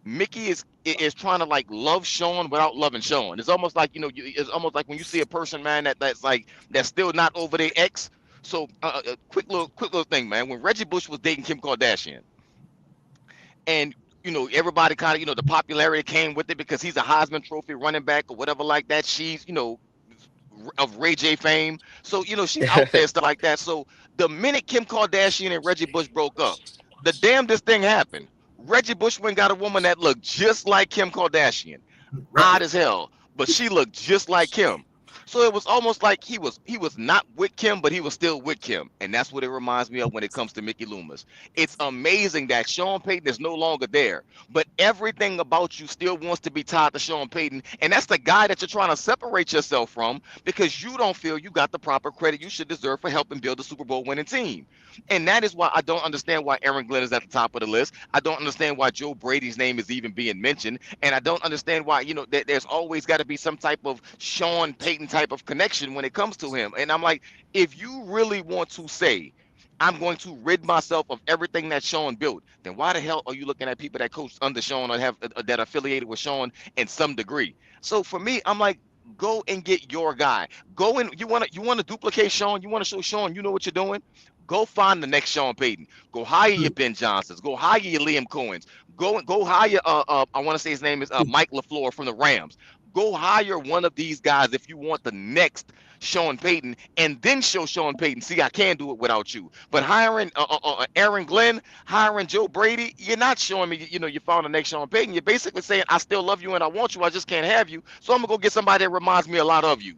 Mickey is trying to like love Sean without loving Sean. It's almost like it's almost like when you see a person, man, that's still not over their ex. So quick little thing, man. When Reggie Bush was dating Kim Kardashian, and everybody kind of the popularity came with it because he's a Heisman Trophy running back or whatever like that. She's of Ray J fame, so she's out there stuff like that. So the minute Kim Kardashian and Reggie Bush broke up, the damnedest thing happened. Reggie Bush went and got a woman that looked just like Kim Kardashian, odd as hell, but she looked just like Kim. So it was almost like he was not with Kim, but he was still with Kim, and that's what it reminds me of when it comes to Mickey Loomis. It's amazing that Sean Payton is no longer there, but everything about you still wants to be tied to Sean Payton, and that's the guy that you're trying to separate yourself from because you don't feel you got the proper credit you should deserve for helping build a Super Bowl winning team. And that is why I don't understand why Aaron Glenn is at the top of the list. I don't understand why Joe Brady's name is even being mentioned. And I don't understand why, there's always got to be some type of Sean Payton type of connection when it comes to him. And I'm like, if you really want to say I'm going to rid myself of everything that Sean built. Then why the hell are you looking at people that coach under Sean or have that affiliated with Sean in some degree? So for me, I'm like, go and get your guy. Go and you want to duplicate Sean. You want to show Sean you know what you're doing. Go find the next Sean Payton. Go hire your Ben Johnsons. Go hire your Liam Cohens. Go hire I want to say his name is Mike LaFleur from the Rams. Go hire one of these guys if you want the next Sean Payton, and then show Sean Payton, see, I can do it without you. But hiring Aaron Glenn, hiring Joe Brady, you're not showing me, you found the next Sean Payton. You're basically saying, I still love you and I want you, I just can't have you. So I'm gonna go get somebody that reminds me a lot of you.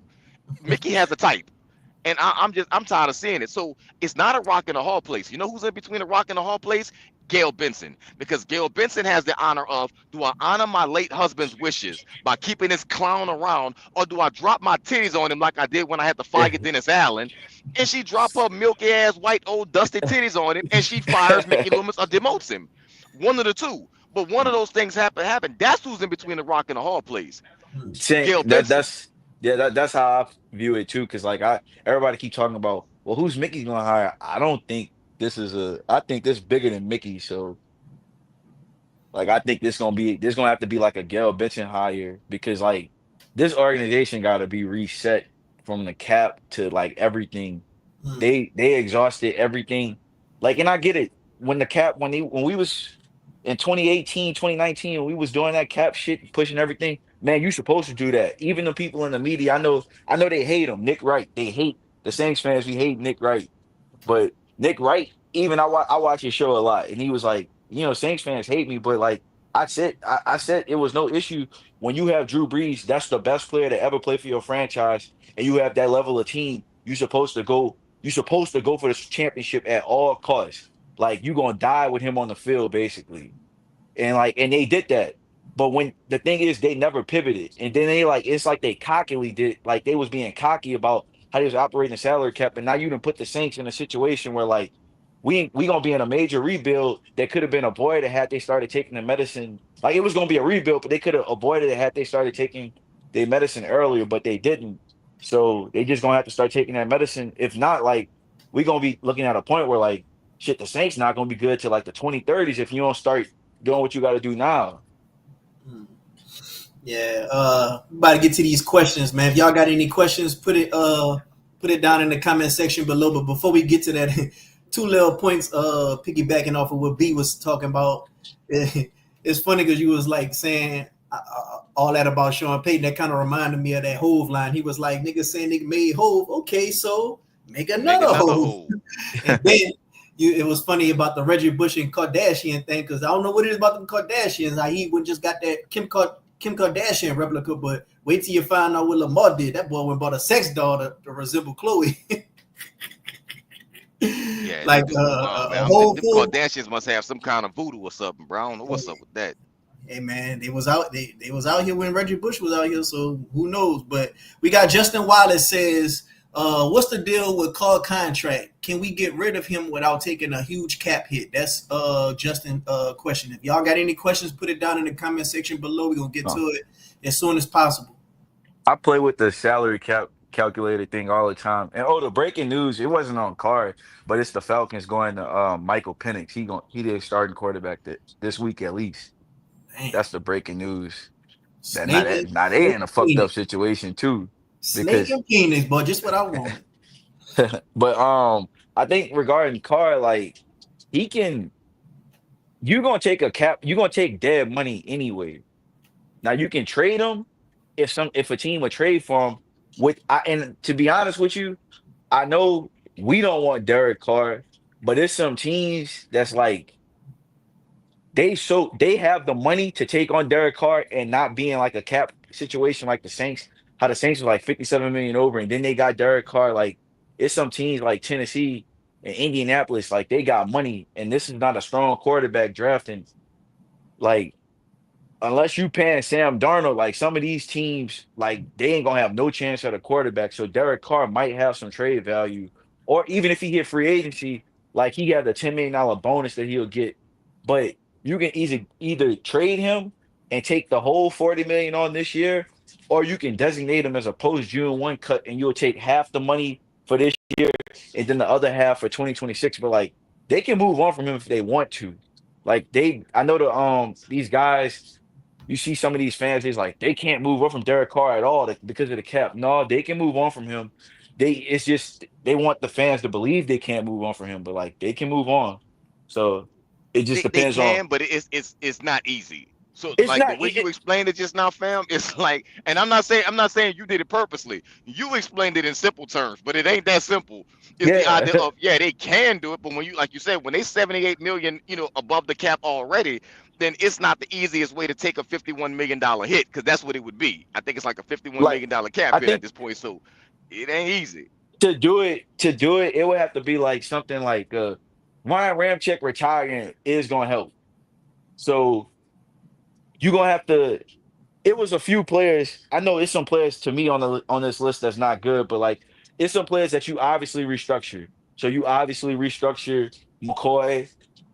Mickey has a type. And I'm tired of seeing it. So it's not a rock and a hard place. You know who's in between a rock and a hard place? Gail Benson. Because Gail Benson has the honor of, do I honor my late husband's wishes by keeping this clown around, or do I drop my titties on him like I did when I had to fire Dennis Allen? And she drop her milky ass white old dusty titties on him, and she fires Mickey Loomis or demotes him. One of the two. But one of those things happen. That's who's in between the rock and the hard place. Saying Gail that Benson. that's yeah, that's how I view it too. Cause like everybody keep talking about, well, who's Mickey gonna hire? I don't think I think this bigger than Mickey. So like I think this gonna have to be like a Gail Benson hire because like this organization gotta be reset from the cap to like everything. They exhausted everything. Like, and I get it. When the cap when we was in 2018, 2019, when we was doing that cap shit, pushing everything, man, you supposed to do that. Even the people in the media, I know they hate him. Nick Wright. They hate the Saints fans, we hate Nick Wright. But Nick Wright, even I watch his show a lot, and he was like, Saints fans hate me, but like I said it was no issue when you have Drew Brees, that's the best player to ever play for your franchise, and you have that level of team, you're supposed to go for this championship at all costs. Like you're gonna die with him on the field, basically. And they did that. But when the thing is they never pivoted. And then they like it's like they cockily did like they was being cocky about how they was operating the salary cap. And now you done put the Saints in a situation where like we gonna be in a major rebuild that could have been avoided had they started taking the medicine. Like it was gonna be a rebuild, but they could have avoided it had they started taking their medicine earlier, but they didn't. So they just gonna have to start taking that medicine. If not, like we gonna be looking at a point where like shit, the Saints not gonna be good till like the 2030s if you don't start doing what you got to do now. Yeah, about to get to these questions, man. If y'all got any questions, put it down in the comment section below. But before we get to that, two little points piggybacking off of what B was talking about. It's funny because you was like saying all that about Sean Payton. That kind of reminded me of that Hove line. He was like, nigga saying nigga made Hove. Okay, so make Make another another Hove. hole. And then it was funny about the Reggie Bush and Kardashian thing because I don't know what it is about them Kardashians. Like he went just got that Kim Kardashian replica, but wait till you find out what Lamar did. That boy went and bought a sex doll to resemble Chloe. Yeah, this Like dude is wild, a man. whole Them full. Kardashians must have some kind of voodoo or something, bro. I don't know what's up with that. Hey man, they was out here when Reggie Bush was out here, so who knows? But we got Justin Wallace says, what's the deal with Carr contract? Can we get rid of him without taking a huge cap hit? That's Justin question. If y'all got any questions, put it down in the comment section below. We're gonna get to Oh. it as soon as possible. I play with the salary cap calculator thing all the time. And the breaking news, it wasn't on card, but it's the Falcons going to Michael Penix. He did starting quarterback this week at least. Damn. That's the breaking news. That Snake and now they in a fucked up Phoenix. situation too. Snake Because and Phoenix, boy, just what I wanted. but I think regarding Carr, like he can you're gonna take dead money anyway. Now you can trade him if a team would trade for him and to be honest with you, I know we don't want Derek Carr, but there's some teams that's like they have the money to take on Derek Carr and not be in like a cap situation like the Saints. How the Saints were like 57 million over, and then they got Derek Carr. Like it's some teams like Tennessee and Indianapolis, like they got money, and this is not a strong quarterback drafting. Like unless you paying Sam Darnold, like some of these teams, like they ain't gonna have no chance at a quarterback. So Derek Carr might have some trade value, or even if he hit free agency, like he got the $10 million bonus that he'll get. But you can either trade him and take the whole 40 million on this year, or you can designate him as a post June 1 cut and you'll take half the money for this year, and then the other half for 2026. But like they can move on from him if they want to. Like I know these guys. You see some of these fans, is like they can't move on from Derek Carr at all because of the cap. No, they can move on from him. It's just they want the fans to believe they can't move on from him, but like they can move on. So it just They depends on. can, but it's not easy. So It's like the not. way you explained it just now, fam, it's like, and I'm not saying you did it purposely. You explained it in simple terms, but it ain't that simple. It's the Yeah, idea of, yeah, they can do it, but when you, like you said, when they 78 million, above the cap already, then it's not the easiest way to take a $51 million hit, because that's what it would be. I think it's like a 51 like million dollar cap I hit at think this point, so it ain't easy. to do it, it would have to be like something like Ryan Ramczyk retiring is gonna help. So you're gonna have to. It was a few players. I know it's some players to me on this list that's not good, but like it's some players that you obviously restructure. So you obviously restructure McCoy,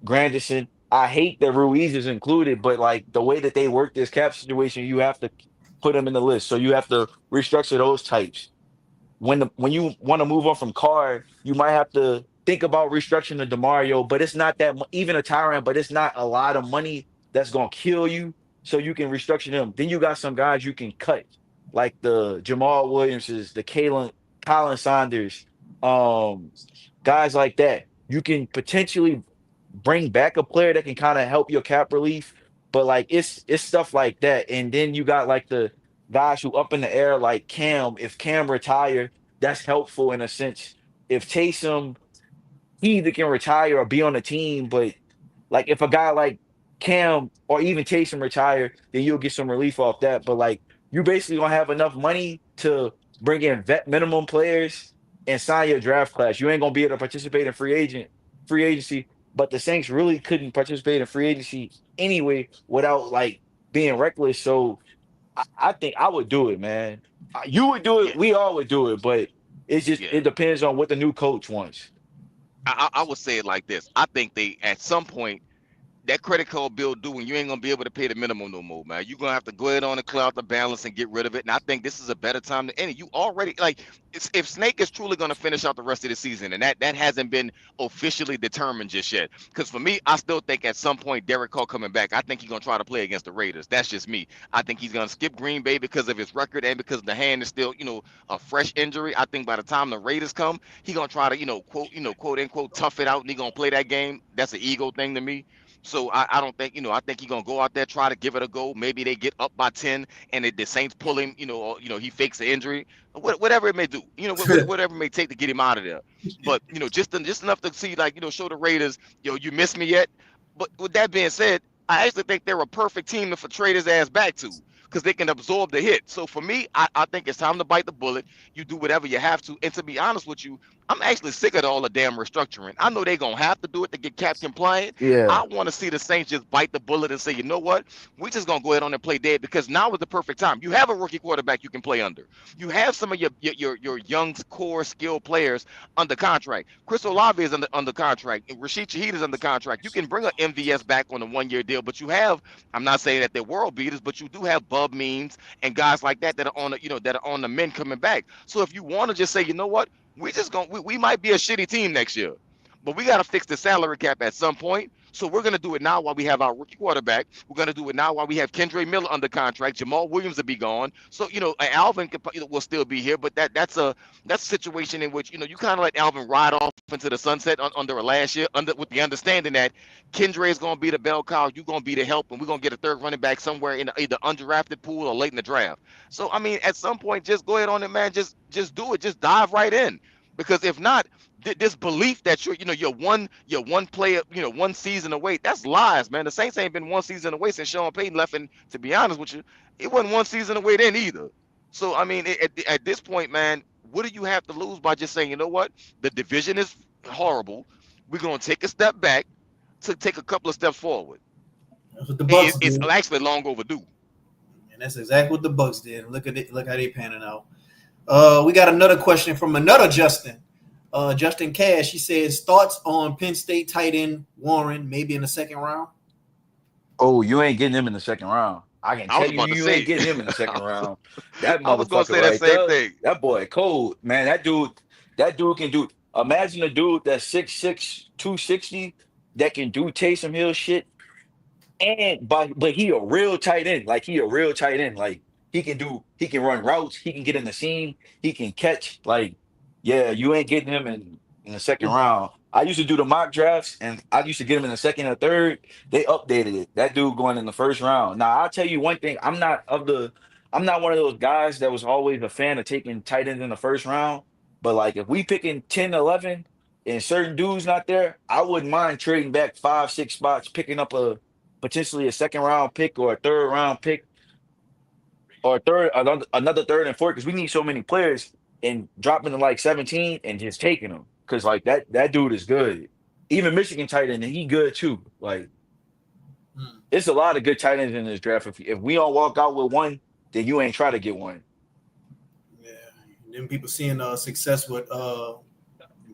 Granderson. I hate that Ruiz is included, but like the way that they work this cap situation, you have to put them in the list. So you have to restructure those types. When you want to move on from Carr, you might have to think about restructuring the Demario, but it's not that even a Tyrant, but it's not a lot of money that's gonna kill you. So you can restructure them. Then you got some guys you can cut, like the Jamal Williamses, the Colin Saunders, um, guys like that. You can potentially bring back a player that can kind of help your cap relief, but like it's stuff like that. And then you got like the guys who up in the air like Cam. If Cam retire, that's helpful in a sense. If Taysom, he either can retire or be on the team, but like if a guy like Cam or even Taysom retire, then you'll get some relief off that. But like you basically gonna have enough money to bring in vet minimum players and sign your draft class. You ain't gonna be able to participate in free agency, but the Saints really couldn't participate in free agency anyway without like being reckless. So I think I would do it, man. You would do Yeah, it. We all would do it, but it yeah. depends on what the new coach wants. I would say it like this. I think they at some point that credit card bill due and you ain't gonna be able to pay the minimum no more, man. You're gonna have to go ahead on and clear out the balance and get rid of it. And I think this is a better time to end it. You already like if Snake is truly gonna finish out the rest of the season, and that hasn't been officially determined just yet. Because for me, I still think at some point Derek Carr coming back, I think he's gonna try to play against the Raiders. That's just me. I think he's gonna skip Green Bay because of his record and because the hand is still, a fresh injury. I think by the time the Raiders come, he's gonna try to, quote unquote, tough it out and he's gonna play that game. That's an ego thing to me. So I don't think, I think he's gonna go out there, try to give it a go. Maybe they get up by 10 and the Saints pull him, or, he fakes the injury, whatever it may do, whatever it may take to get him out of there. But, just enough to see, like, show the Raiders, you miss me yet. But with that being said, I actually think they're a perfect team to trade his ass back to because they can absorb the hit. So for me, I think it's time to bite the bullet. You do whatever you have to. And to be honest with you, I'm actually sick of all the damn restructuring. I know they're going to have to do it to get cap compliant. Yeah. I want to see the Saints just bite the bullet and say, you know what? We're just going to go ahead on and play dead because now is the perfect time. You have a rookie quarterback you can play under. You have some of your young core skilled players under contract. Chris Olave is under contract. Rashid Shaheed is under contract. You can bring an MVS back on a 1 year deal, but you have, I'm not saying that they're world beaters, but you do have Bub Means and guys like that are on the, that are on the men coming back. So if you want to just say, you know what? We might be a shitty team next year, but we got to fix the salary cap at some point. So we're gonna do it now while we have our rookie quarterback. We're gonna do it now while we have Kendre Miller under contract. Jamal Williams will be gone. So Alvin will still be here, but that's a situation in which you kind of let Alvin ride off into the sunset under a last year, with the understanding that Kendre is gonna be the bell cow, you're gonna be the help, and we're gonna get a third running back somewhere in either undrafted pool or late in the draft. So I mean, at some point, just go ahead on it, man. Just do it. Just dive right in. Because if not, this belief that you're one player, 1 season away, that's lies, man. The Saints ain't been 1 season away since Sean Payton left, and to be honest with you, it wasn't 1 season away then either. So I mean, at this point, man, what do you have to lose by just saying, you know what, the division is horrible. We're gonna take a step back to take a couple of steps forward. That's what the Bucks It's did, actually long overdue. and that's exactly what the Bucks did. Look at it. Look how they panning out. We got another question from another Justin. Justin Cash. He says thoughts on Penn State tight end Warren, maybe in the second round. Oh, you ain't getting him in the second round. I can I was tell you, about to you ain't say, getting him in the second round. That I was gonna motherfucker say that right same there, thing. that boy cold, man. That dude, That dude can do. Imagine a dude that's 6'6", 260 that can do Taysom Hill shit. And but he a real tight end. Like he a real tight end. Like he can run routes, he can get in the seam, he can catch. Like, yeah, you ain't getting him in the second round. I used to do the mock drafts and I used to get him in the second or third. They updated it. That dude going in the first round. Now I'll tell you one thing, I'm not one of those guys that was always a fan of taking tight ends in the first round. But like if we picking 10, 11, and certain dudes not there, I wouldn't mind trading back 5, 6 spots, picking up a potentially a second round pick or a third round pick or a third another third and fourth because we need so many players and dropping to like 17 and just taking them because like that dude is good. Even Michigan tight end, and he good too. Like Mm. it's a lot of good tight ends in this draft. If we don't walk out with one, then you ain't try to get one. Yeah, then people seeing success with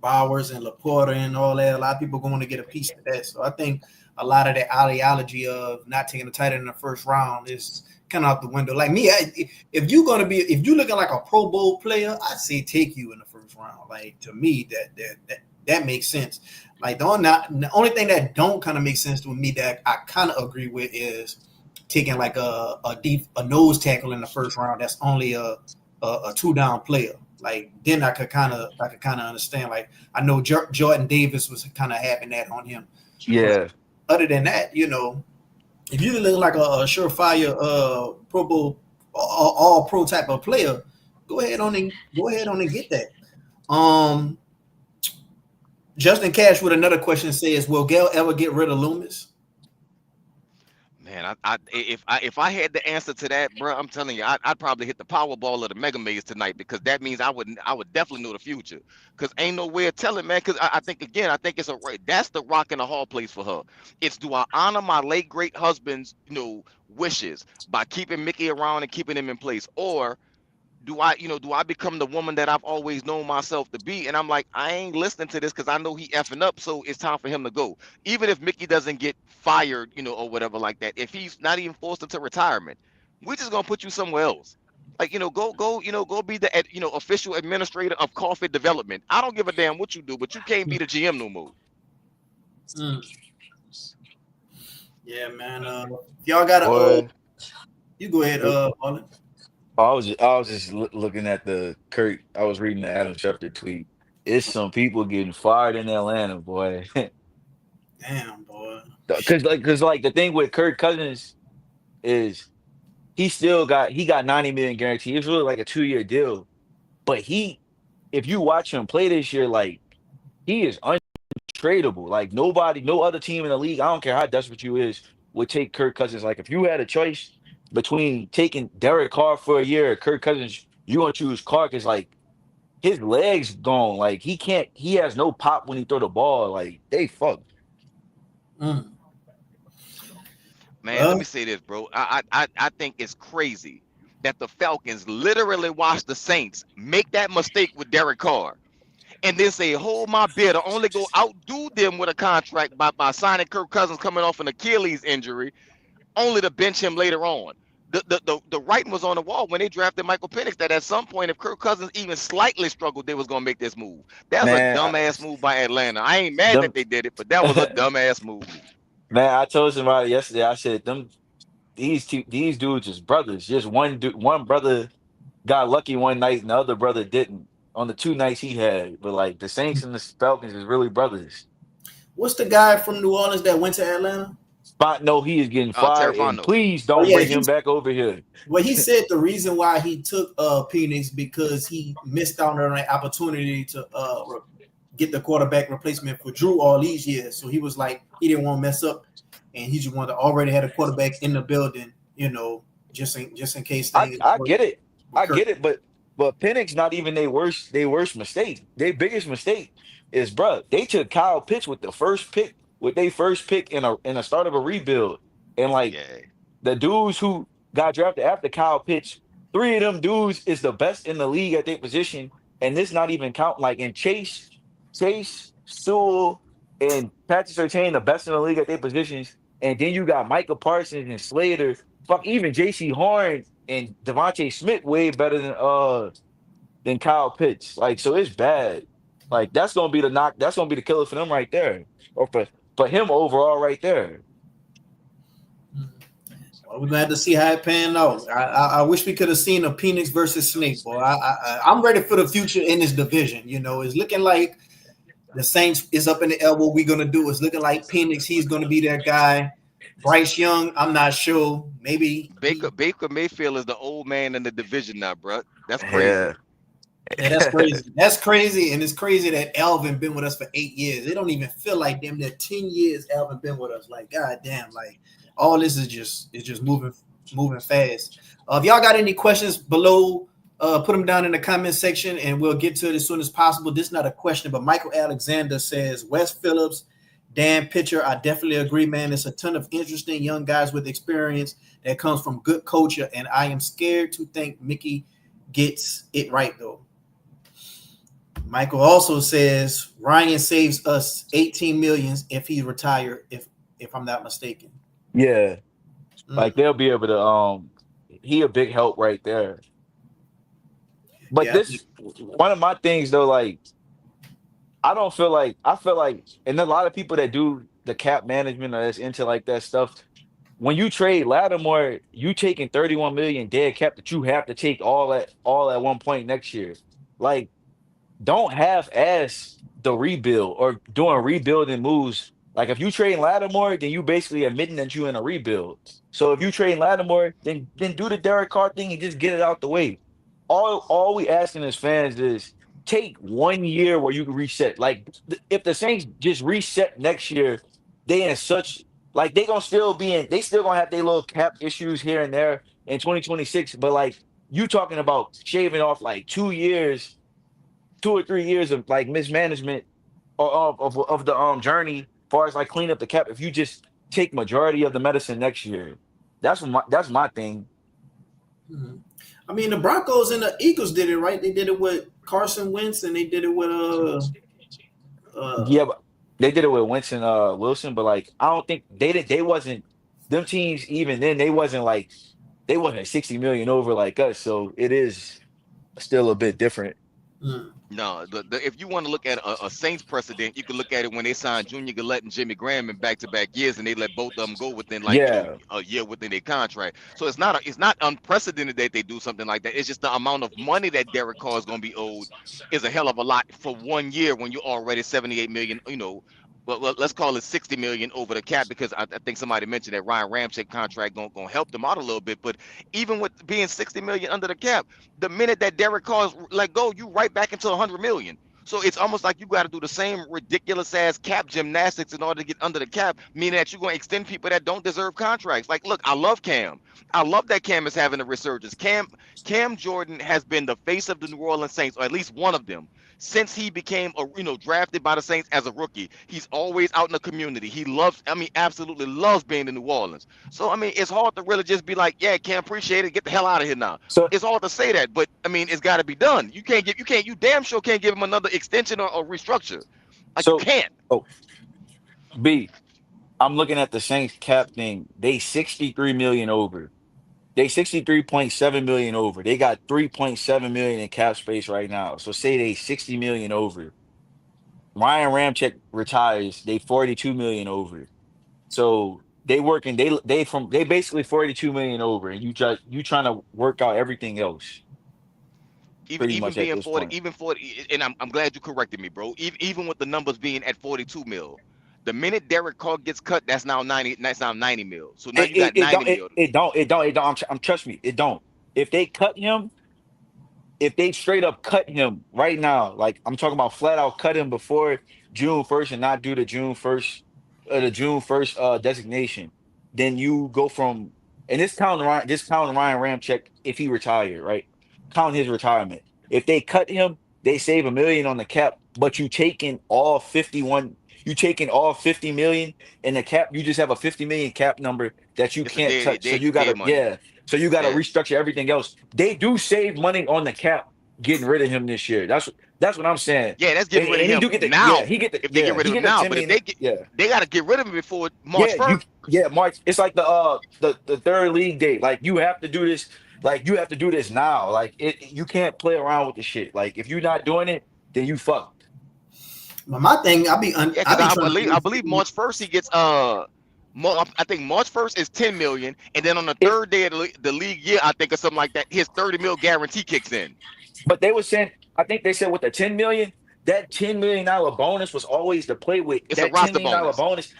Bowers and Laporta and all that. A lot of people going to get a piece of that. So I think a lot of the ideology of not taking a tight end in the first round is kind of out the window. Like me, if you're looking like a Pro Bowl player, I'd say take you in the first round. Like to me, that makes sense. Like the only thing that don't kind of make sense to me that I kind of agree with is taking like a nose tackle in the first round. That's only a two down player. Like then I could kind of understand. Like I know Jordan Davis was kind of having that on him, but Yeah. other than that, if you look like a surefire Pro Bowl all pro type of player, go ahead on and get that. Um, Justin Cash with another question says, "Will Gail ever get rid of Loomis?" Man, if I had the answer to that, bro, I'm telling you, I'd probably hit the Powerball or the Mega Maze tonight because that means I would definitely know the future. Because ain't no way of telling, man. Because I think again, I think it's a that's the rock and the hard place for her. It's do I honor my late great husband's wishes by keeping Mickey around and keeping him in place, or do I become the woman that I've always known myself to be? And I'm like, I ain't listening to this because I know he effing up, so it's time for him to go. Even if Mickey doesn't get fired, or whatever like that, if he's not even forced into retirement, we're just gonna put you somewhere else. Like, go be the official administrator of coffee development. I don't give a damn what you do, but you can't be the GM no more. Mm, yeah, man. If y'all got Boy. you go ahead, Marlon. I was just looking at the Kurt. I was reading the Adam Schefter tweet. It's some people getting fired in Atlanta, boy. Damn, boy. Because the thing with Kirk Cousins is he got 90 million guaranteed. It's really like a 2 year deal. But if you watch him play this year, like he is untradeable. Like nobody, no other team in the league. I don't care how desperate you is would take Kirk Cousins. Like if you had a choice between taking Derek Carr for a year or Kirk Cousins, you gonna choose Carr because like his legs gone. Like he can't. He has no pop when he throw the ball. Like they fucked. Mm. Man, let me Well, say this, bro. I think it's crazy that the Falcons literally watched the Saints make that mistake with Derek Carr and then say, hold my beer to only go outdo them with a contract by signing Kirk Cousins coming off an Achilles injury, only to bench him later on. The writing was on the wall when they drafted Michael Penix that at some point, if Kirk Cousins even slightly struggled, they was gonna make this move. That's a Man, dumbass move by Atlanta. I ain't mad that them they did it, but that was a dumbass move. man. I told somebody yesterday. I said these dudes is brothers. Just one brother got lucky one night, and the other brother didn't on the 2 nights he had. But like the Saints and the Falcons is really brothers. what's the guy from New Orleans that went to Atlanta? Spot no, he is getting fired, and Terrafano. please Oh don't yeah, bring him back over here. he said the reason why he took Penix because he missed out on an opportunity to get the quarterback replacement for Drew all these years. So he was like he didn't want to mess up, and he just wanted to already had a quarterback in the building, just in case things I work get it. with I Kirk. get it, but Penix not even their worst mistake. Their biggest mistake is bruh, they took Kyle Pitts with the first pick, with their first pick in a start of a rebuild. And like Yeah. the dudes who got drafted after Kyle Pitts, three of them dudes is the best in the league at their position. And this not even count like in Chase, Sewell, and Patrick Surtain, the best in the league at their positions. And then you got Micah Parsons and Slater. Fuck, even J.C. Horn and Devontae Smith way better than Kyle Pitts. Like, so it's bad. Like that's gonna be the knock. That's gonna be the killer for them right there, or for him overall right there. Well, we're gonna have to see how it panned out. I wish we could have seen a Phoenix versus Snake, boy. I'm ready for the future in this division. You know, it's looking like the Saints is up in the air. What we gonna do? It's looking like Phoenix. He's gonna be their guy. Bryce Young, I'm not sure. Maybe Baker Mayfield is the old man in the division now, bro. That's Yeah. crazy. yeah, that's crazy. That's crazy, and it's crazy that Alvin been with us for 8 years. It don't even feel like damn near 10 years Alvin been with us. Like, god damn, like all this is just moving fast. If y'all got any questions below, put them down in the comment section, and we'll get to it as soon as possible. This is not a question, but Michael Alexander says Wes Phillips, Dan Pitcher. I definitely agree, man. It's a ton of interesting young guys with experience that comes from good culture, and I am scared to think Mickey gets it right though. Michael also says Ryan saves us 18 million if he retired, if I'm not mistaken. Yeah. Mm, Like they'll be able to he a big help right there. But yeah, this one of my things though, like I feel like and a lot of people that do the cap management or that's into like that stuff, when you trade Lattimore, you taking 31 million dead cap that you have to take all at one point next year. Like don't half ass the rebuild or doing rebuilding moves. Like if you trade Lattimore, then you basically admitting that you in a rebuild. So if you trade Lattimore, then do the Derek Carr thing and just get it out the way. All we asking as fans is take 1 year where you can reset. Like if the Saints just reset next year, they in such like they gonna still be in. They still gonna have their little cap issues here and there in 2026. But like you talking about shaving off like 2 years 2 or 3 years of like mismanagement of the journey, as far as like clean up the cap. If you just take majority of the medicine next year, that's my thing. mhm. I mean, the Broncos and the Eagles did it right. They did it with Carson Wentz, and they did it with uh Yeah, but they did it with Winston Wilson, but like I don't think they wasn't them teams even then they wasn't 60 million over like us, so it is still a bit different. mm, No, if you want to look at a Saints precedent, you can look at it when they signed Junior Gillette and Jimmy Graham in back-to-back years, and they let both of them go within like Yeah. a year within their contract. So it's not unprecedented that they do something like that. It's just the amount of money that Derek Carr is going to be owed is a hell of a lot for 1 year when you're already 78 million. Well, let's call it 60 million over the cap because I think somebody mentioned that Ryan Ramczyk contract gonna help them out a little bit. But even with being 60 million under the cap, the minute that Derek Carr is let go, you right back into 100 million. So it's almost like you got to do the same ridiculous ass cap gymnastics in order to get under the cap, meaning that you're going to extend people that don't deserve contracts. Like, look, I love Cam. I love that Cam is having a resurgence. Cam Jordan has been the face of the New Orleans Saints, or at least one of them, since he became drafted by the Saints as a rookie. He's always out in the community. He loves, I mean, absolutely loves being in New Orleans. So I mean, it's hard to really just be like, yeah, Cam, appreciate it. Get the hell out of here now. So It's hard to say that, but I mean, it's got to be done. You damn sure can't give him another extension or restructure. Like you so can't. oh B, I'm looking at the Saints cap thing. They 63 million over. They 63.7 million over. They got 3.7 million in cap space right now. So say they 60 million over. Ryan Ramczyk retires, they 42 million over. So they basically 42 million over and you trying to work out everything else Even pretty even much at being this 40, point. even 40, and I'm glad you corrected me, bro. Even with the numbers being at 42 mil, the minute Derek Carr gets cut, that's now 90. That's now 90 mil. So now you got It 90 don't mil. it don't I'm trust me, it don't. If they cut him, if they straight up cut him right now, like I'm talking about flat out cut him before June 1st and not do the June 1st designation, then you go from and this counting Ryan Ramczyk if he retired, right? Count his retirement. If they cut him, they save 1 million on the cap, but you taking all 50 million in the cap, you just have a 50 million cap number that you It's a can't dead touch. So dead you dead gotta, money. yeah. So you got to Yeah, restructure everything else. They do save money on the cap getting rid of him this year. That's what I'm saying. yeah, that's getting rid of And he him do get the now. If they get rid he of him get the now, 10 but if million. Yeah. they got to get rid of him before March Yeah, you 1st. yeah, March. It's like the third league date. Like you have to do this, like you have to do this now. Like you can't play around with the shit. Like if you're not doing it, then you fucked. But my thing, Yeah, I because be I trying to believe get I this believe March 1st he gets I think March 1st is 10 million, and then on the If third day of the league year, I think or something like that, his 30 mil guarantee kicks in. But they were saying, I think they said with the 10 million, that $10 million bonus was always to play with. It's a That $10 roster million bonus. bonus,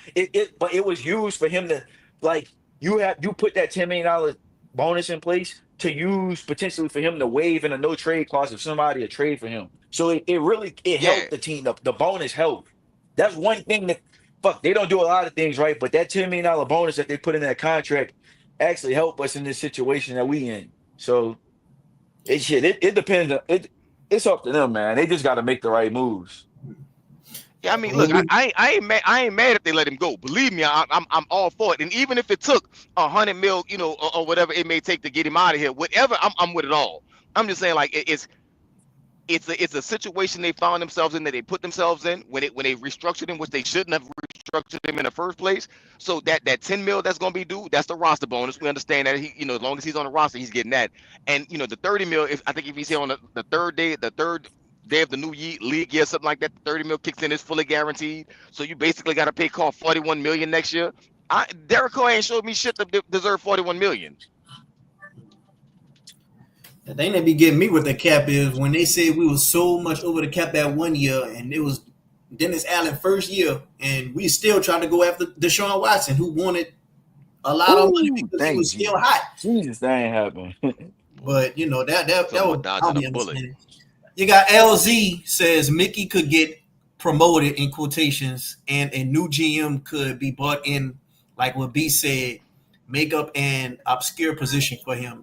but it was used for him to like you put that $10 million bonus in place to use potentially for him to waive in a no trade clause if somebody a trade for him. So it really it Yeah. helped the team. The bonus helped. That's one thing that fuck they don't do a lot of things right, but that $10 million bonus that they put in that contract actually helped us in this situation that we in. So it depends. It's up to them, man. They just got to make the right moves. Yeah, I mean, look, when we I ain't mad if they let him go. Believe me, I'm all for it. And even if it took 100 mil, or whatever it may take to get him out of here, whatever, I'm with it all. I'm just saying, like, it's a situation they found themselves in, that they put themselves in when they restructured him, which they shouldn't have restructured him in the first place. So that 10 mil that's gonna be due, that's the roster bonus. We understand that as long as he's on the roster, he's getting that. And the 30 mil, if I think if he's here on the third day of the new league year, something like that, the 30 mil kicks in, is fully guaranteed. So you basically got to pay Carr 41 million next year. Derek Carr ain't showed me shit to deserve 41 million. the thing that be getting me with the cap is when they say we was so much over the cap that 1 year, and it was Dennis Allen first year, and we still tried to go after Deshaun Watson, who wanted a lot of money Ooh, because he thank was you. still hot. Jesus, that ain't happening. But that Talking about would I'll dodging a be bullet. understanding. You got LZ says Mickey could get promoted in quotations, and a new GM could be brought in, like what B said, make up an obscure position for him.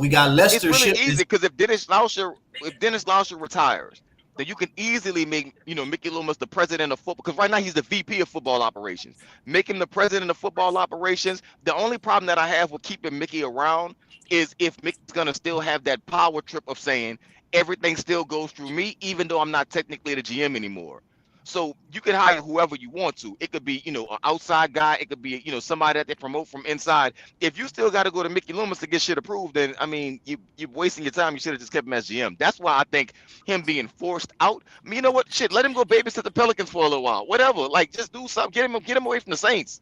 We got It's Lester really easy Shipman. because if Dennis Lauscher retires, then you can easily make Mickey Loomis the president of football, because right now he's the VP of football operations. Make him the president of football operations. The only problem that I have with keeping Mickey around is if Mickey's gonna still have that power trip of saying everything still goes through me, even though I'm not technically the GM anymore. So you can hire whoever you want to. It could be, an outside guy. It could be, somebody that they promote from inside. If you still got to go to Mickey Loomis to get shit approved, then I mean, you're wasting your time. You should have just kept him as GM. That's why I think him being forced out. I mean, you know what? Shit, let him go babysit the Pelicans for a little while. Whatever. Like, just do something. Get him away from the Saints.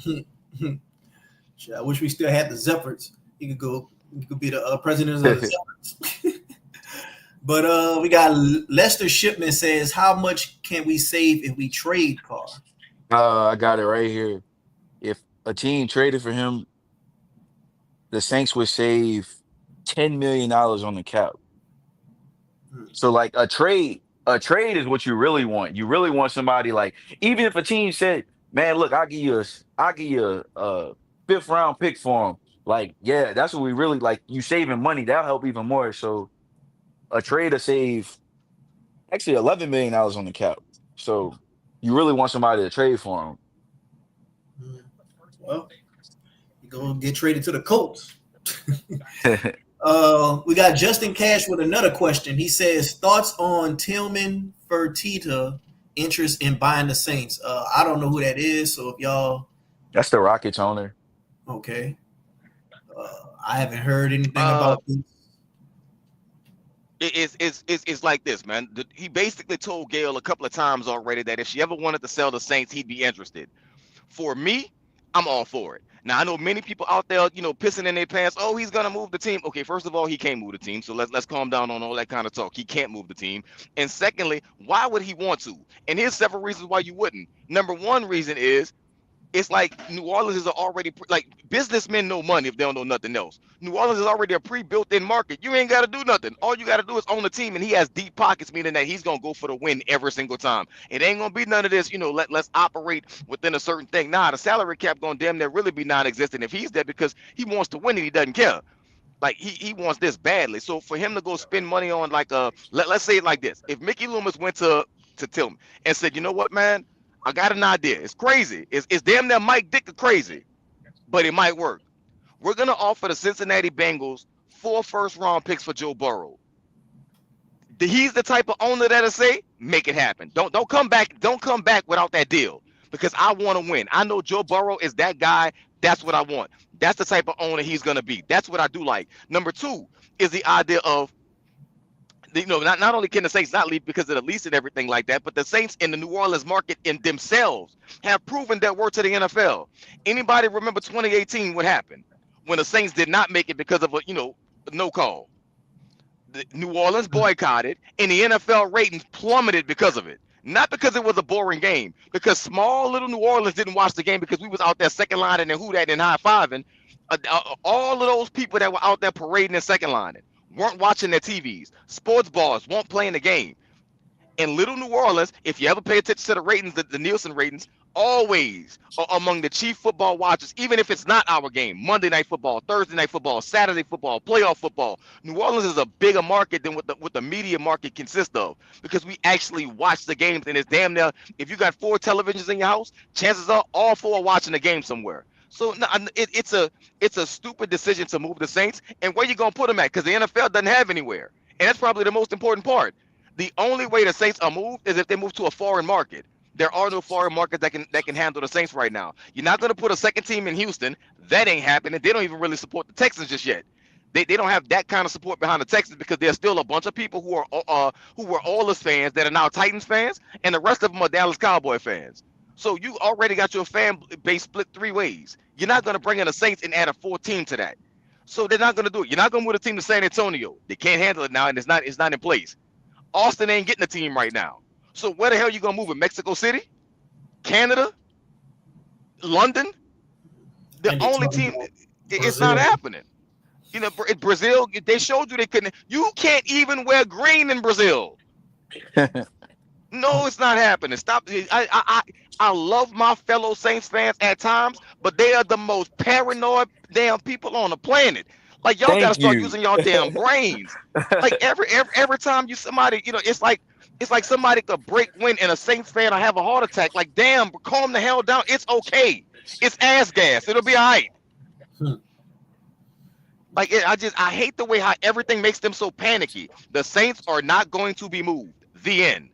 I wish we still had the Zephyrs. He could go. He could be the president of the Zephyrs. But we got Lester Shipman says, how much can we save if we trade Carr? I got it right here. If a team traded for him, the Saints would save $10 million on the cap. So like a trade is what you really want. You really want somebody like, even if a team said, "Man, look, I'll give you a fifth round pick for him." Like, yeah, that's what we really like. You saving money, that'll help even more. So a trade to save actually $11 million on the cap. So you really want somebody to trade for Well, you go get traded to the Colts. him. We got Justin Cash with another question. He says, thoughts on Tillman Fertitta interest in buying the Saints. I don't know who that is, so if y'all That's the Rockets owner. okay, I haven't heard anything Uh, about this. it's like this, man. He basically told Gail a couple of times already that if she ever wanted to sell the Saints, he'd be interested. For me, I'm all for it. Now I know many people out there, pissing in their pants. Oh, he's gonna move the team. Okay, first of all, he can't move the team. So let's calm down on all that kind of talk. He can't move the team. And secondly, why would he want to? And here's several reasons why you wouldn't. Number one reason is it's like New Orleans is already like businessmen know money if they don't know nothing else. New Orleans is already a pre-built-in market. You ain't got to do nothing. All you got to do is own the team, and he has deep pockets, meaning that he's gonna go for the win every single time. It ain't gonna be none of this. Let's operate within a certain thing. Nah, the salary cap gonna damn near really be non-existent if he's there because he wants to win and he doesn't care. Like he wants this badly. So for him to go spend money on like let's say it like this: if Mickey Loomis went to Tillman and said, you know what, man, I got an idea. It's crazy. It's damn near Mike Dick crazy, but it might work. We're gonna offer the Cincinnati Bengals 4 first-round picks for Joe Burrow. He's the type of owner that'll say, make it happen. Don't come back. Don't come back without that deal because I want to win. I know Joe Burrow is that guy. That's what I want. That's the type of owner he's gonna be. That's what I do like. Number two is the idea of not only can the Saints not leave because of the lease and everything like that, but the Saints in the New Orleans market in themselves have proven their worth to the NFL. Anybody remember 2018 what happened when the Saints did not make it because of a no call? The New Orleans boycotted, and the NFL ratings plummeted because of it. Not because it was a boring game, because small little New Orleans didn't watch the game because we was out there second lining and hooting and high fiving. All of those people that were out there parading and second lining weren't watching their TVs. Sports bars weren't playing the game. In Little New Orleans, if you ever pay attention to the ratings, the Nielsen ratings, always are among the chief football watchers, even if it's not our game. Monday Night Football, Thursday Night Football, Saturday football, playoff football. New Orleans is a bigger market than what the media market consists of, because we actually watch the games, and it's damn near, if you got 4 televisions in your house, chances are all 4 are watching the game somewhere. So no, it's a stupid decision to move the Saints, and where you gonna put them at? Because the NFL doesn't have anywhere, and that's probably the most important part. The only way the Saints are moved is if they move to a foreign market. There are no foreign markets that can handle the Saints right now. You're not going to put a second team in Houston. That ain't happening. They don't even really support the Texans just yet. They don't have that kind of support behind the Texans, because there's still a bunch of people who were Oilers fans that are now Titans fans, and the rest of them are Dallas Cowboy fans. So you already got your fan base split 3 ways. You're not going to bring in the Saints and add a 4th team to that. So they're not going to do it. You're not going to move a team to San Antonio. They can't handle it now, and it's not in place. Austin ain't getting a team right now. So where the hell you gonna move in? Mexico City? Canada? London? The only team, it's not happening. Brazil, they showed you they couldn't. You can't even wear green in Brazil. No, it's not happening. Stop. I love my fellow Saints fans at times, but they are the most paranoid damn people on the planet. Like, y'all gotta Thank start you. using y'all damn brains. Like every time somebody, it's like somebody could break wind and a Saints fan will have a heart attack. Like, damn, calm the hell down. It's okay. It's ass gas. It'll be all right. Like, I hate the way how everything makes them so panicky. The Saints are not going to be moved. The end.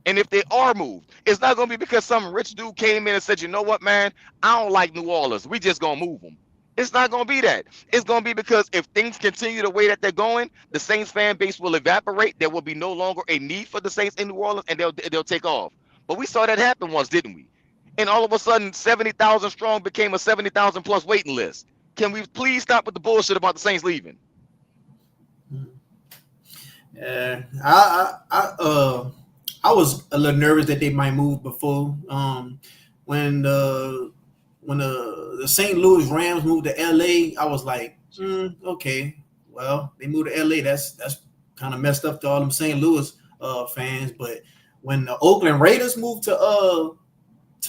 And if they are moved, it's not going to be because some rich dude came in and said, you know what, man, I don't like New Orleans. We just going to move them. It's not going to be that. It's going to be because if things continue the way that they're going, the Saints fan base will evaporate. There will be no longer a need for the Saints in New Orleans, and they'll take off. But we saw that happen once, didn't we? And all of a sudden, 70,000 strong became a 70,000 plus waiting list. Can we please stop with the bullshit about the Saints leaving? Yeah, I was a little nervous that they might move before. When the St. Louis Rams moved to LA, I was like, okay, well, they moved to LA. That's kind of messed up to all them St. Louis fans. But when the Oakland Raiders moved to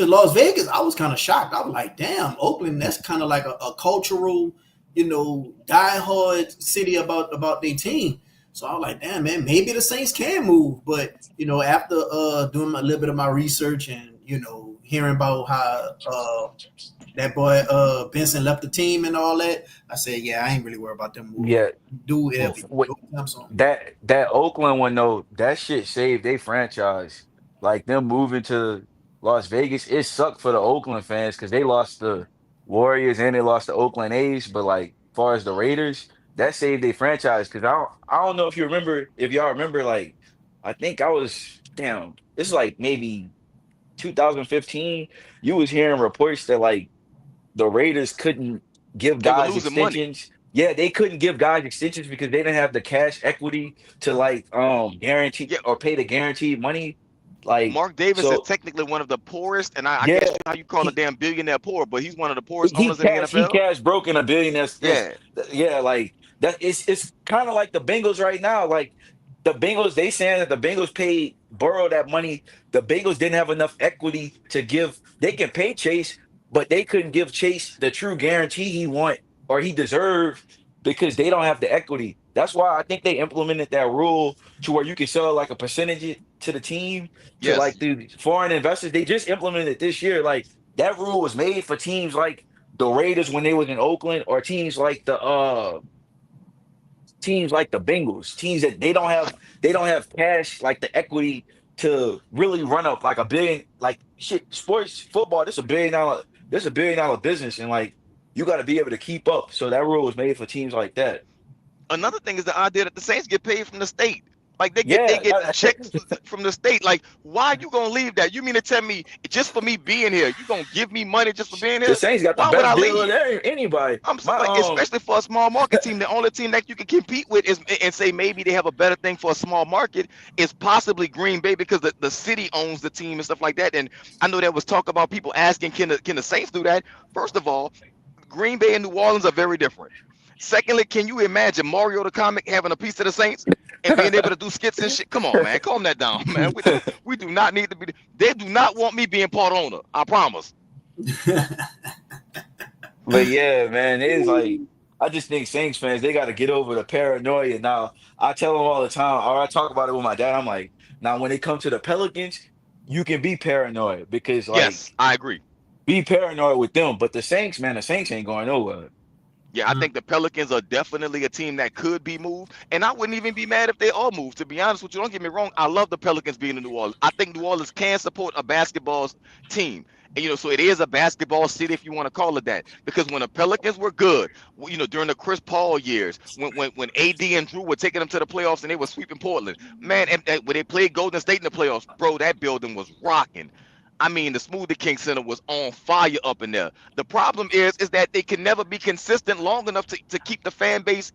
Las Vegas, I was kind of shocked. I was like, damn, Oakland, that's kind of like a cultural, diehard city about their team. So I was like, damn, man, maybe the Saints can move. But, after doing a little bit of my research and, hearing about how that boy Benson left the team and all that, I said, yeah, I ain't really worried about them moving. Yeah. Do it. That Oakland one though, that shit saved their franchise. Like, them moving to Las Vegas, it sucked for the Oakland fans because they lost the Warriors and they lost the Oakland A's. But like, far as the Raiders, that saved their franchise. Because I don't know if y'all remember, like, I think I was damn. It's like maybe 2015. You was hearing reports that like the Raiders couldn't give They were guys losing money. extensions. Yeah, they couldn't give guys extensions because they didn't have the cash equity to like guarantee Yeah, or pay the guaranteed money. Like, Mark Davis is so technically one of the poorest, and I yeah, guess how you call a he damn billionaire poor, but he's one of the poorest owners in the he NFL. cash broken a billion. That's Yeah, yeah, like that. It's kind of like the Bengals right now. Like, the Bengals, they saying that the Bengals paid Burrow that money. The Bengals didn't have enough equity to give. They can pay Chase, but they couldn't give Chase the true guarantee he want or he deserved because they don't have the equity. That's why I think they implemented that rule to where you can sell like a percentage to the team to yes. like the foreign investors. They just implemented it this year. Like, that rule was made for teams like the Raiders when they was in Oakland, or teams like the Bengals, teams that they don't have cash like the equity to really run up like a billion, like shit, sports football, this a billion dollar business, and like you got to be able to keep up. So that rule was made for teams like that. Another thing is the idea that the Saints get paid from the state. Like they Yeah, get checks from the state. Like, why you gonna leave that? You mean to tell me just for me being here, you gonna give me money just for being the here? Saints got the Why would I best deal of leave? anybody. I'm My like, especially for a small market team, the only team that you can compete with is and say maybe they have a better thing for a small market is possibly Green Bay because the city owns the team and stuff like that. And I know there was talk about people asking, can the Saints do that? First of all, Green Bay and New Orleans are very different. Secondly, can you imagine Mario the comic having a piece of the Saints and being able to do skits and shit? Come on, man, calm that down, man. We do not need to be. They do not want me being part owner. I promise. But yeah, man, it's like I just think Saints fans they got to get over the paranoia. Now I tell them all the time, or I talk about it with my dad. I'm like, now when it comes to the Pelicans, you can be paranoid because Yes, like I agree. be paranoid with them. But the Saints, man, the Saints ain't going nowhere. Yeah, I think the Pelicans are definitely a team that could be moved, and I wouldn't even be mad if they are moved. To be honest with you, don't get me wrong. I love the Pelicans being in New Orleans. I think New Orleans can support a basketball team, and so it is a basketball city if you want to call it that. Because when the Pelicans were good, during the Chris Paul years, when AD and Drew were taking them to the playoffs and they were sweeping Portland, man, and when they played Golden State in the playoffs, bro, that building was rocking. I mean, the Smoothie King Center was on fire up in there. The problem is that they can never be consistent long enough to keep the fan base,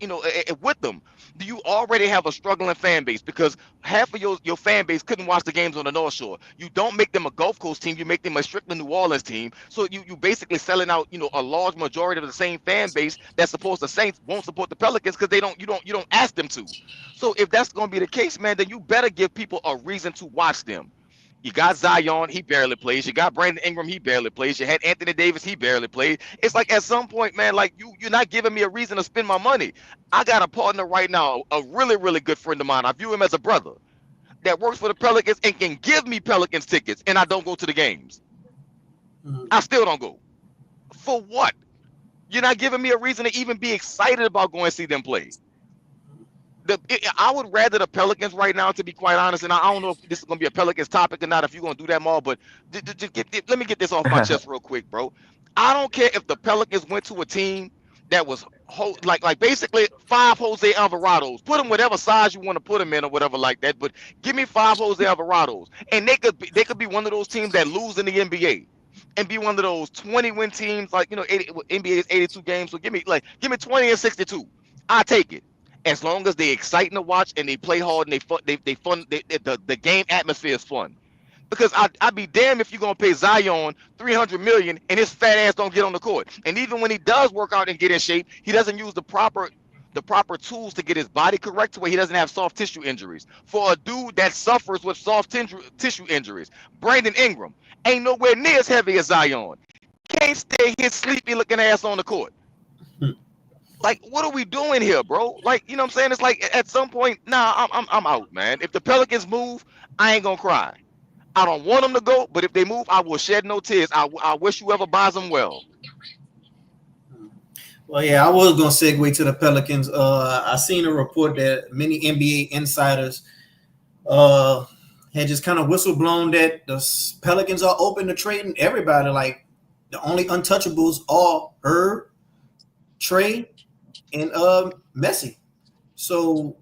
with them. Do you already have a struggling fan base because half of your fan base couldn't watch the games on the North Shore? You don't make them a Gulf Coast team, you make them a strictly New Orleans team. So you basically selling out, a large majority of the same fan base that's supposed to Saints won't support the Pelicans because you don't ask them to. So if that's going to be the case, man, then you better give people a reason to watch them. You got Zion, he barely plays. You got Brandon Ingram, he barely plays. You had Anthony Davis, he barely played. It's like at some point, man, like you're not giving me a reason to spend my money. I got a partner right now, a really, really good friend of mine. I view him as a brother that works for the Pelicans and can give me Pelicans tickets, and I don't go to the games. I still don't go. For what? You're not giving me a reason to even be excited about going to see them play. I would rather the Pelicans right now, to be quite honest, and I don't know if this is going to be a Pelicans topic or not, if you're going to do that more, but let me get this off my chest real quick, bro. I don't care if the Pelicans went to a team that was like basically 5 Jose Alvarados. Put them whatever size you want to put them in or whatever like that, but give me 5 Jose Alvarados, and they could be one of those teams that lose in the NBA. And be one of those 20-win teams, like NBA is 82 games. So give me 20 and 62. I take it as long as they exciting to watch and they play hard and the game atmosphere is fun. Because I'd be damned if you're gonna pay Zion 300 million and his fat ass don't get on the court. And even when he does work out and get in shape, he doesn't use the proper tools to get his body correct to where he doesn't have soft tissue injuries. For a dude that suffers with soft tissue injuries, Brandon Ingram ain't nowhere near as heavy as Zion. Can't stay his sleepy looking ass on the court. Like, what are we doing here, bro? Like, you know what I'm saying? It's like at some point, nah, I'm out, man. If the Pelicans move, I ain't gonna cry. I don't want them to go, but if they move, I will shed no tears. I wish whoever buys them well. Well, yeah, I was gonna segue to the Pelicans. I seen a report that many NBA insiders had just kind of whistleblown that the Pelicans are open to trading everybody. Like the only untouchables are Herb, Trey, and Messi. So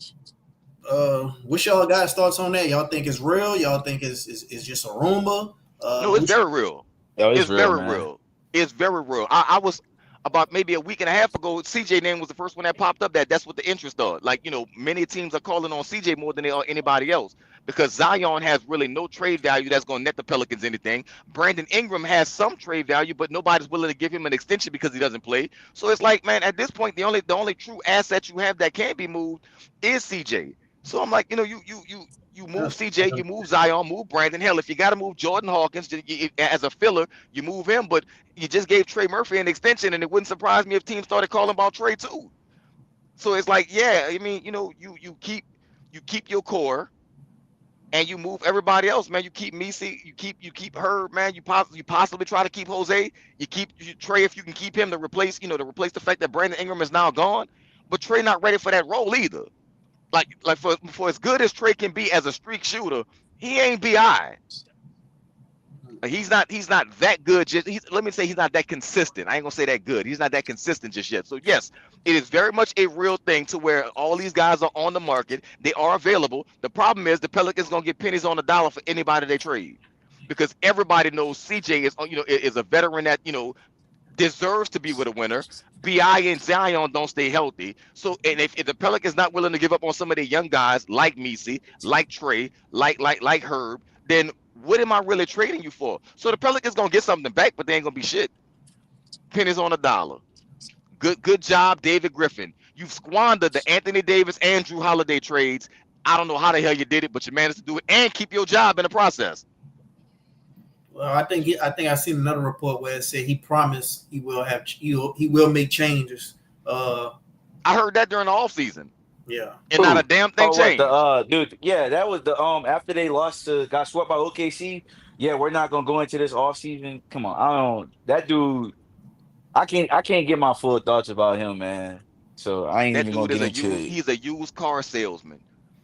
what's y'all guys' thoughts on that? Y'all think it's real? Y'all think it's just a rumor? No, it's very real. Yo, it's It's real, very man. real. It's very real. I was about maybe a week and a half ago. CJ name was the first one that popped up. That's what the interest are. Like many teams are calling on CJ more than they are anybody else because Zion has really no trade value that's going to net the Pelicans anything. Brandon Ingram has some trade value, but nobody's willing to give him an extension because he doesn't play. So it's like, man, at this point, the only true asset you have that can be moved is CJ. So I'm like, you move CJ, you move Zion, move Brandon. Hell, if you got to move Jordan Hawkins as a filler, you move him. But you just gave Trey Murphy an extension, and it wouldn't surprise me if teams started calling about Trey too. So it's like, yeah, I mean, you keep your core, and you move everybody else, man. You keep Messi, you keep Herb, man. You possibly try to keep Jose. You Trey if you can keep him to replace the fact that Brandon Ingram is now gone. But Trey not ready for that role either. Like for as good as Trey can be as a streak shooter, he ain't bi. He's not that good. Let me say he's not that consistent. I ain't gonna say that good. He's not that consistent just yet. So yes, it is very much a real thing to where all these guys are on the market. They are available. The problem is the Pelicans gonna get pennies on the dollar for anybody they trade, because everybody knows CJ is is a veteran that deserves to be with a winner. Bi and Zion don't stay healthy. So, and if the Pelicans not willing to give up on some of their young guys like Misi, like Trey, like Herb, then what am I really trading you for? So the Pelicans gonna get something back, but they ain't gonna be shit. Pennies on a dollar. Good job, David Griffin. You've squandered the Anthony Davis and Drew Holiday trades. I don't know how the hell you did it, but you managed to do it and keep your job in the process. Well, I seen another report where it said he promised he will make changes. I heard that during the offseason, Yeah. and not a Who? damn thing Oh, what the changed. dude? Yeah, that was the after they got swept by OKC. Yeah, we're not gonna go into this off season. Come on, I don't. That dude, I can't get my full thoughts about him, man. So I ain't That even gonna dude is get a into used it. he's a used car salesman.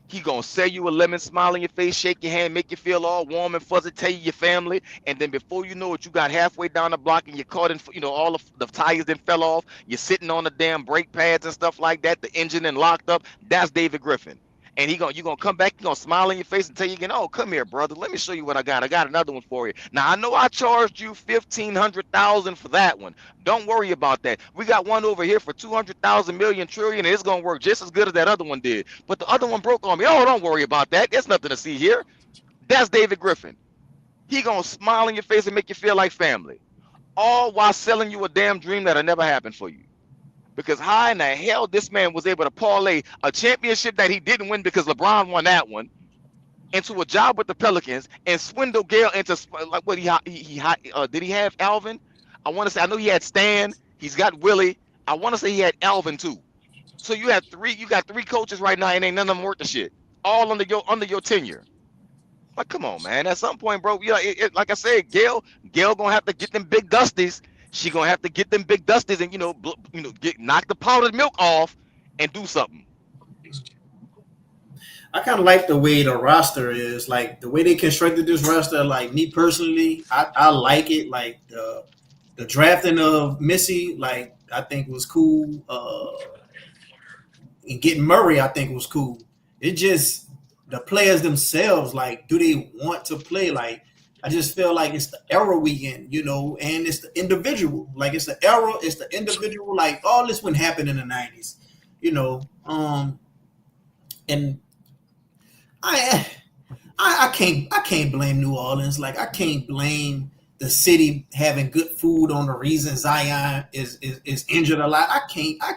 He gonna sell you a lemon, smile in your face, shake your hand, make you feel all warm and fuzzy, tell you your family, and then before you know it, you got halfway down the block and you're caught in, all of the tires then fell off. You're sitting on the damn brake pads and stuff like that. The engine then locked up. That's David Griffin. And you gonna come back, you gonna smile in your face and tell you again, oh, come here, brother. Let me show you what I got. I got another one for you. Now I know I charged you 1,500,000 for that one. Don't worry about that. We got one over here for 200,000 million trillion, and it's gonna work just as good as that other one did. But the other one broke on me. Oh, don't worry about that. There's nothing to see here. That's David Griffin. He gonna smile in your face and make you feel like family, all while selling you a damn dream that'll never happen for you. Because how in the hell this man was able to parlay a championship that he didn't win because LeBron won that one into a job with the Pelicans and swindle Gale into like what did he have Alvin? I want to say I know he had Stan. He's got Willie. I want to say he had Alvin too. So you got three coaches right now, and ain't none of them worth the shit. All under your tenure. Like, come on, man. At some point, bro, like I said, Gail gonna have to get them big dusties. She gonna have to get them big dusties and get knock the powdered milk off and do something. I kind of like the way the roster is, like the way they constructed this roster. Like me personally, I like it. Like the drafting of Missy, like I think was cool. And getting Murray, I think was cool. It just the players themselves, like, do they want to play? Like, I just feel like it's the era we in, and it's the individual. Like, it's the era, it's the individual. Like, all this wouldn't happen in the '90s, you know. And I, I can't blame New Orleans. Like, I can't blame the city having good food on the reason Zion is injured a lot. I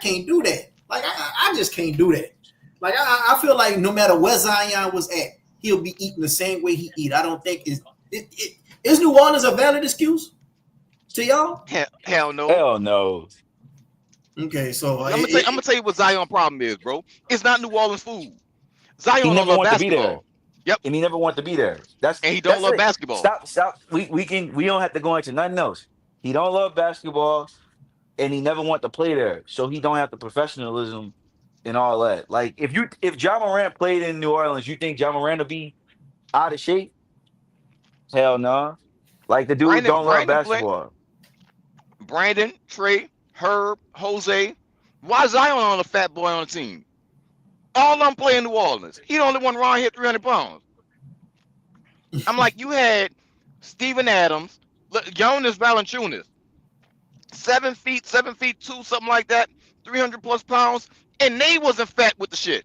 can't do that. Like, I just can't do that. Like, I feel like no matter where Zion was at, he'll be eating the same way he eat. I don't think is New Orleans a valid excuse to y'all? Hell no. Hell no. Okay, so I'm gonna tell you what Zion problem is, bro. It's not New Orleans food. He Zion don't never love wanted to be there, basketball. Yep, and he never wanted to be there. and he don't That's love it. basketball. Stop. We don't have to go into nothing else. He don't love basketball, and he never want to play there, so he don't have the professionalism and all that. Like if John Morant played in New Orleans, you think John Morant would be out of shape? Hell no. Like the dude Brandon, don't love Brandon play. basketball. Brandon, Trey, Herb, Jose. Why Zion on a fat boy on the team? All of them play in New Orleans. He the only one around here 300 pounds. I'm like, you had Steven Adams, Jonas Valanciunas, 7 feet, 7 feet two, something like that, 300 plus pounds, and they wasn't fat with the shit.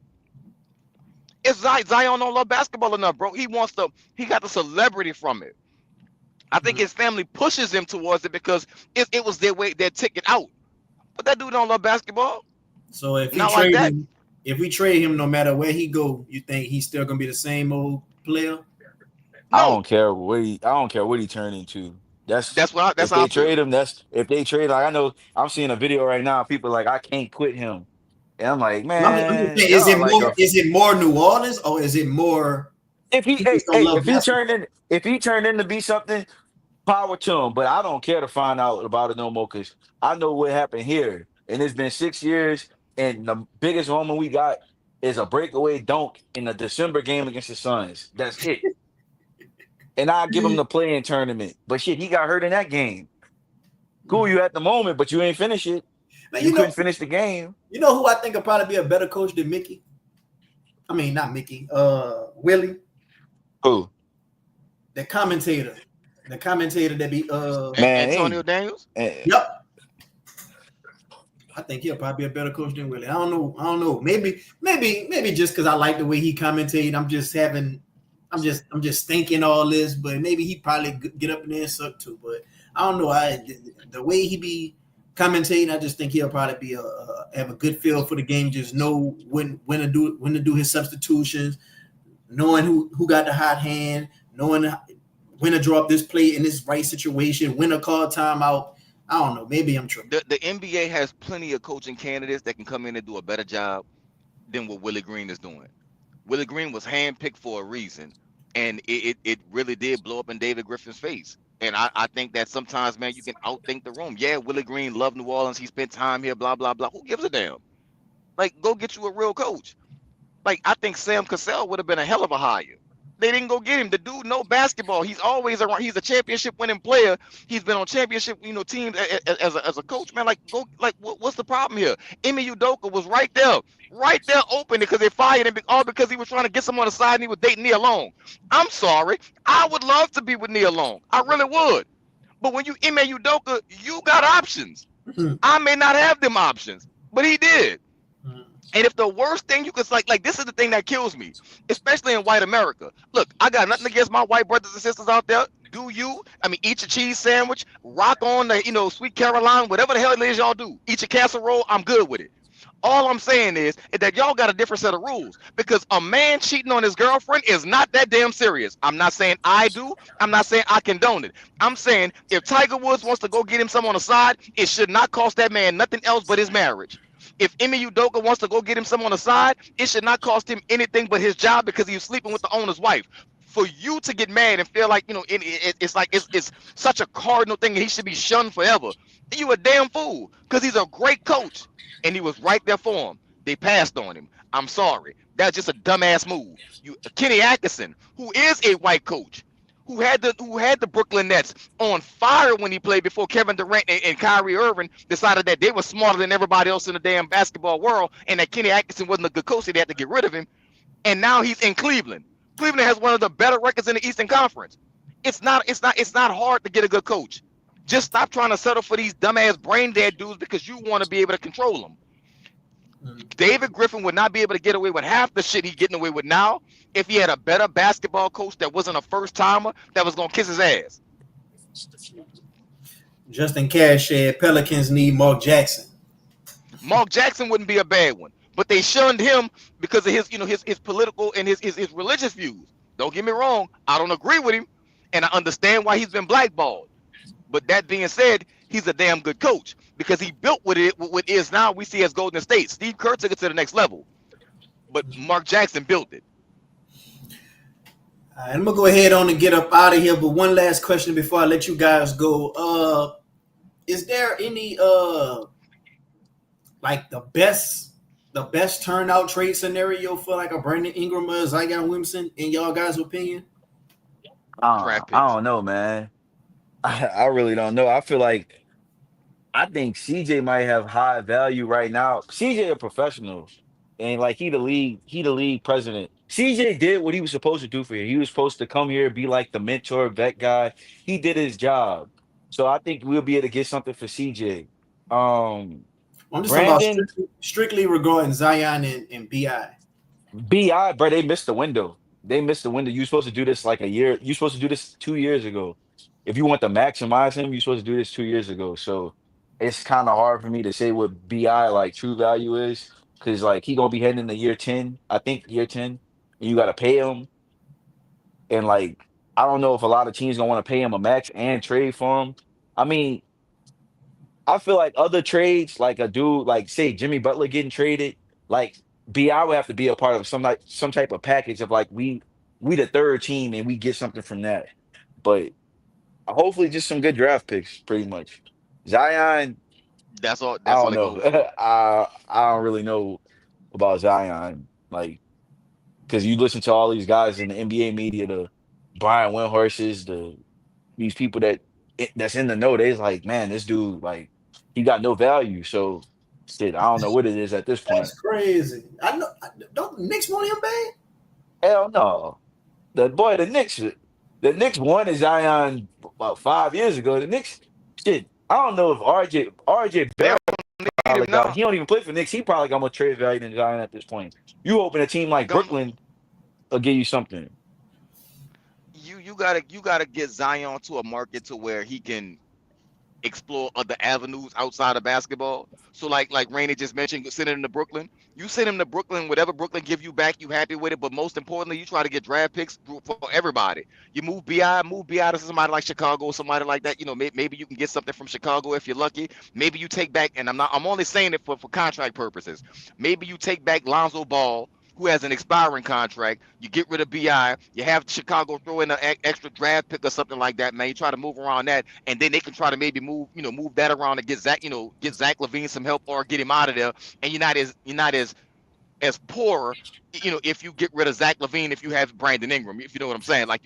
It's Zion don't love basketball enough, bro. He got the celebrity from it. I think his family pushes him towards it because it was their ticket out. But that dude don't love basketball. so Not like that. if we trade him, no matter where he go, you think he's still gonna be the same old player? No, I don't care what he turned into. That's that's if how I they trade feel. him. That's if they trade. Like I know I'm seeing a video right now. People like I can't quit him, and I'm like, I'm just man, saying, y'all like a is it more New Orleans or is it more if he he just don't love basketball? if he turned in to be something, power to him. But I don't care to find out about it no more because I know what happened here, and it's been 6 years, and the biggest moment we got is a breakaway dunk in the December game against the Suns. That's it. and I give him the play-in tournament. But shit, he got hurt in that game. Cool, Mhm. you at the moment, but you ain't finish it. Now You couldn't finish the game. you know who I think will probably be a better coach than Mickey. I mean, not Mickey. Willie, Who? the commentator, that be Man, Antonio hey, Daniels. eh, Yep. I think he'll probably be a better coach than Willie. I don't know. I don't know. Maybe just because I like the way he commentated. I'm just thinking all this, but maybe he probably get up in there and suck too. But I don't know. The way he be commentating, I just think he'll probably be have a good feel for the game. Just know when to do his substitutions, knowing who got the hot hand, knowing when to drop this play in this right situation, when to call timeout. I don't know. Maybe I'm tripping. The NBA has plenty of coaching candidates that can come in and do a better job than what Willie Green is doing. Willie Green was handpicked for a reason, and it really did blow up in David Griffin's face. And I think that sometimes, man, you can outthink the room. Yeah, Willie Green loved New Orleans. He spent time here, blah, blah, blah. Who gives a damn? Like, go get you a real coach. Like, I think Sam Cassell would have been a hell of a hire. They didn't go get him. The dude know basketball. He's always around. He's a championship winning player. He's been on championship, teams as a coach, man. Like, go, like, what's the problem here? Emi Udoka was right there open because they fired him all because he was trying to get someone on the side and he was dating Nia Long. I'm sorry. I would love to be with Nia Long. I really would. But when you Emi Udoka, you got options. I may not have them options, but he did. And if the worst thing you could like this is the thing that kills me, especially in white America. Look, I got nothing against my white brothers and sisters out there. Do you? I mean, eat your cheese sandwich, rock on the, sweet Caroline, whatever the hell it is y'all do. Eat your casserole, I'm good with it. All I'm saying is that y'all got a different set of rules because a man cheating on his girlfriend is not that damn serious. I'm not saying I do. I'm not saying I condone it. I'm saying if Tiger Woods wants to go get him some on the side, it should not cost that man nothing else but his marriage. If Emi Udoka wants to go get him some on the side, it should not cost him anything but his job because he was sleeping with the owner's wife. For you to get mad and feel like it's like it's such a cardinal thing and he should be shunned forever, you a damn fool because he's a great coach and he was right there for him. They passed on him. I'm sorry. That's just a dumbass move. You Kenny Atkinson, who is a white coach, who had the Brooklyn Nets on fire when he played before Kevin Durant and Kyrie Irving decided that they were smarter than everybody else in the damn basketball world and that Kenny Atkinson wasn't a good coach, so they had to get rid of him. And now he's in Cleveland. Cleveland has one of the better records in the Eastern Conference. It's not hard to get a good coach. Just stop trying to settle for these dumbass brain dead dudes because you want to be able to control them. David Griffin would not be able to get away with half the shit he's getting away with now if he had a better basketball coach that wasn't a first timer that was gonna kiss his ass. Justin Cash said Pelicans need Mark Jackson. Mark Jackson wouldn't be a bad one, but they shunned him because of his political and his religious views. Don't get me wrong, I don't agree with him, and I understand why he's been blackballed. But that being said, he's a damn good coach because he built what is now we see as Golden State. Steve Kerr took it to the next level, but Mark Jackson built it. All right, I'm gonna go ahead on and get up out of here. But one last question before I let you guys go. Is there any like the best turnout trade scenario for like a Brandon Ingram or Zion Williamson in y'all guys' opinion? Draft I picks. don't know, man. I really don't know. I feel like I think CJ might have high value right now. CJ a professional, and like he the league president. CJ did what he was supposed to do for you. He was supposed to come here, be like the mentor, vet guy. He did his job, so I think we'll be able to get something for CJ. Um, I'm just talking about Brandon, strictly regarding Zion and Bi. Bi, bro, they missed the window. They missed the window. You supposed to do this like a year. You supposed to do this 2 years ago. If you want to maximize him, you're supposed to do this 2 years ago. So it's kind of hard for me to say what Bi like true value is because like he gonna be heading into year 10. I think year 10, and you got to pay him. And like I don't know if a lot of teams gonna want to pay him a max and trade for him. I mean, I feel like other trades, like a dude, like say Jimmy Butler getting traded, like Bi would have to be a part of some type of package of like we the third team and we get something from that. But hopefully just some good draft picks, pretty much. Zion, That's all. I That's all don't they know. go for. I don't really know about Zion, like because you listen to all these guys in the NBA media. Brian Windhorses, these people that's in the know, they's like, man, this dude, like, he got no value. So shit, I don't know what it is at this point. That's crazy. I know. Don't the Knicks want him bad? Hell no. The Knicks won a Zion about 5 years ago. The Knicks, shit. I don't know if RJ They Barrett don't need probably him got. now. He don't even play for Knicks. He probably got more trade value than Zion at this point. You open a team like Don't Brooklyn, will give you something. you gotta get Zion to a market to where he can explore other avenues outside of basketball. So like Rainey just mentioned, send him to Brooklyn. You send him to Brooklyn, whatever Brooklyn give you back, you happy with it. But most importantly, you try to get draft picks for everybody. You move Bi to somebody like Chicago, somebody like that. Maybe you can get something from Chicago if you're lucky. Maybe you take back, and I'm only saying it for contract purposes. Maybe you take back Lonzo Ball, who has an expiring contract. You get rid of Bi. You have Chicago throw in an extra draft pick or something like that, man. You try to move around that, and then they can try to maybe move that around to get Zach Levine some help or get him out of there. And you're not as poor, if you get rid of Zach Levine, if you have Brandon Ingram, if you know what I'm saying. Like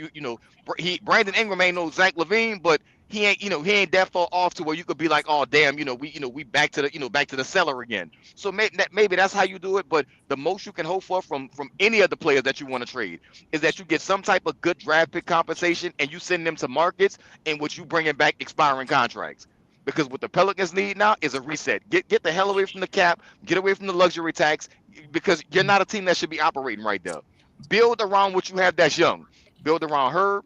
Brandon Ingram ain't no Zach Levine, but he ain't that far off to where you could be like, oh damn, we back to the cellar again. So maybe that's how you do it. But the most you can hope for from any of the players that you want to trade is that you get some type of good draft pick compensation and you send them to markets in which you bringing back expiring contracts. Because what the Pelicans need now is a reset. Get the hell away from the cap. Get away from the luxury tax. Because you're not a team that should be operating right there. Build around what you have that's young. Build around Herb,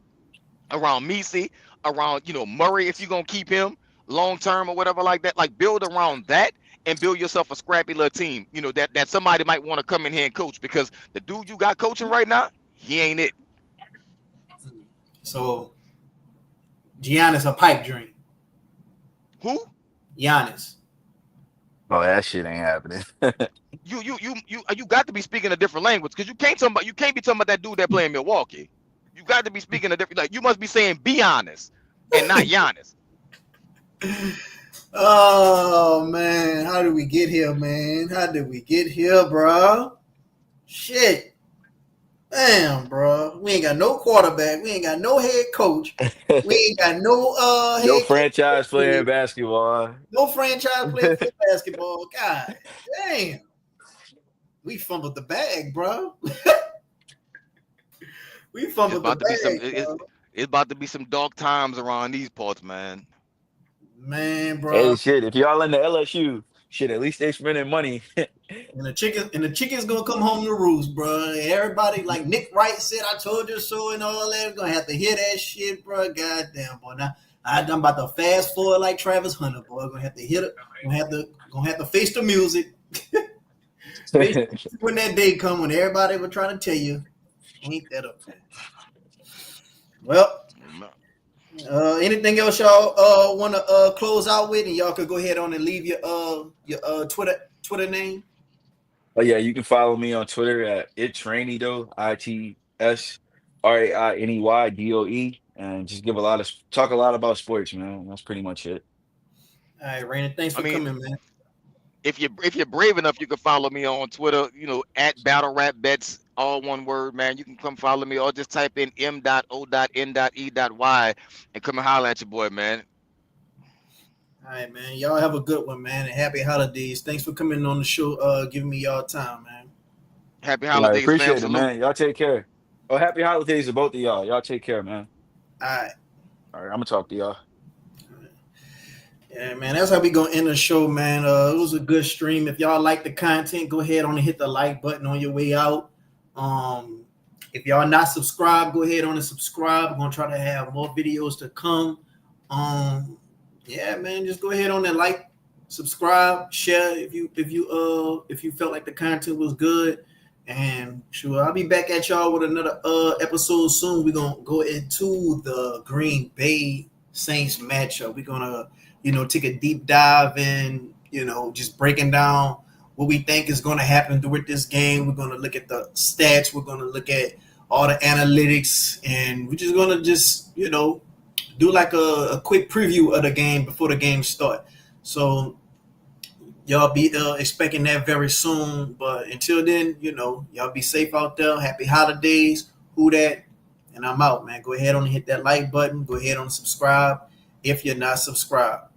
around Messi, around Murray if you're gonna keep him long term or whatever like that. Like build around that and build yourself a scrappy little team. That somebody might want to come in here and coach because the dude you got coaching right now, he ain't it. So Giannis a pipe dream. Who? Giannis. Oh, that shit ain't happening. You got to be speaking a different language because you can't be talking about that dude that play in Milwaukee. You got to be speaking a different, like you must be saying be honest and not Giannis. Oh man, how did we get here, man? How did we get here, bro? Shit. Damn, bro. We ain't got no quarterback. We ain't got no head coach. We ain't got no No head coach. franchise player in basketball. No franchise player for basketball. God damn. We fumbled the bag, bro. We It's fumbled the about to be some. bag, bro. It's about to be some dark times around these parts, man. Man, bro. Hey, shit, if y'all in the LSU, shit, at least they spending money. And the chicken's gonna come home to roost, bro. Everybody, like Nick Wright said, I told you so and all that. Gonna have to hear that shit, bro. Goddamn, boy. Now I'm about to fast forward like Travis Hunter, boy. Gonna have to hit it. Gonna have to face the music. When that day come when everybody will try to tell you, ain't that up there. Well, anything else y'all want to close out with, and y'all could go ahead on and leave your Twitter name. Oh yeah, you can follow me on Twitter at itsrainydoe, ITSRAINEYDOE, and just talk a lot about sports, man. That's pretty much it. All right, Raina, thanks I for mean, coming, man. if you're brave enough, you can follow me on Twitter. At Battle Rap Bets, all one word, man. You can come follow me, or just type in M.O.N.E.Y and come and holler at your boy, man. All right, man. Y'all have a good one, man, and happy holidays. Thanks for coming on the show, giving me y'all time, man. Happy Yeah, I holidays, fam. appreciate it, Salute. man. Y'all take care. Oh, happy holidays to both of y'all. Y'all take care, man. All right. All right, I'm gonna talk to y'all. Yeah, man, that's how we gonna end the show, man. It was a good stream. If y'all like the content, go ahead on and hit the like button on your way out. If y'all not subscribed, go ahead on and subscribe. We're gonna try to have more videos to come. Yeah, man, just go ahead on and like, subscribe, share if you felt like the content was good. And sure, I'll be back at y'all with another episode soon. We're gonna go into the Green Bay Saints matchup. We're gonna take a deep dive in, just breaking down what we think is going to happen with this game. We're going to look at the stats. We're going to look at all the analytics, and we're just going to do like a quick preview of the game before the game start. So y'all be expecting that very soon. But until then, y'all be safe out there. Happy holidays. Who that? and I'm out, man. Go ahead on and hit that like button. Go ahead on and subscribe if you're not subscribed.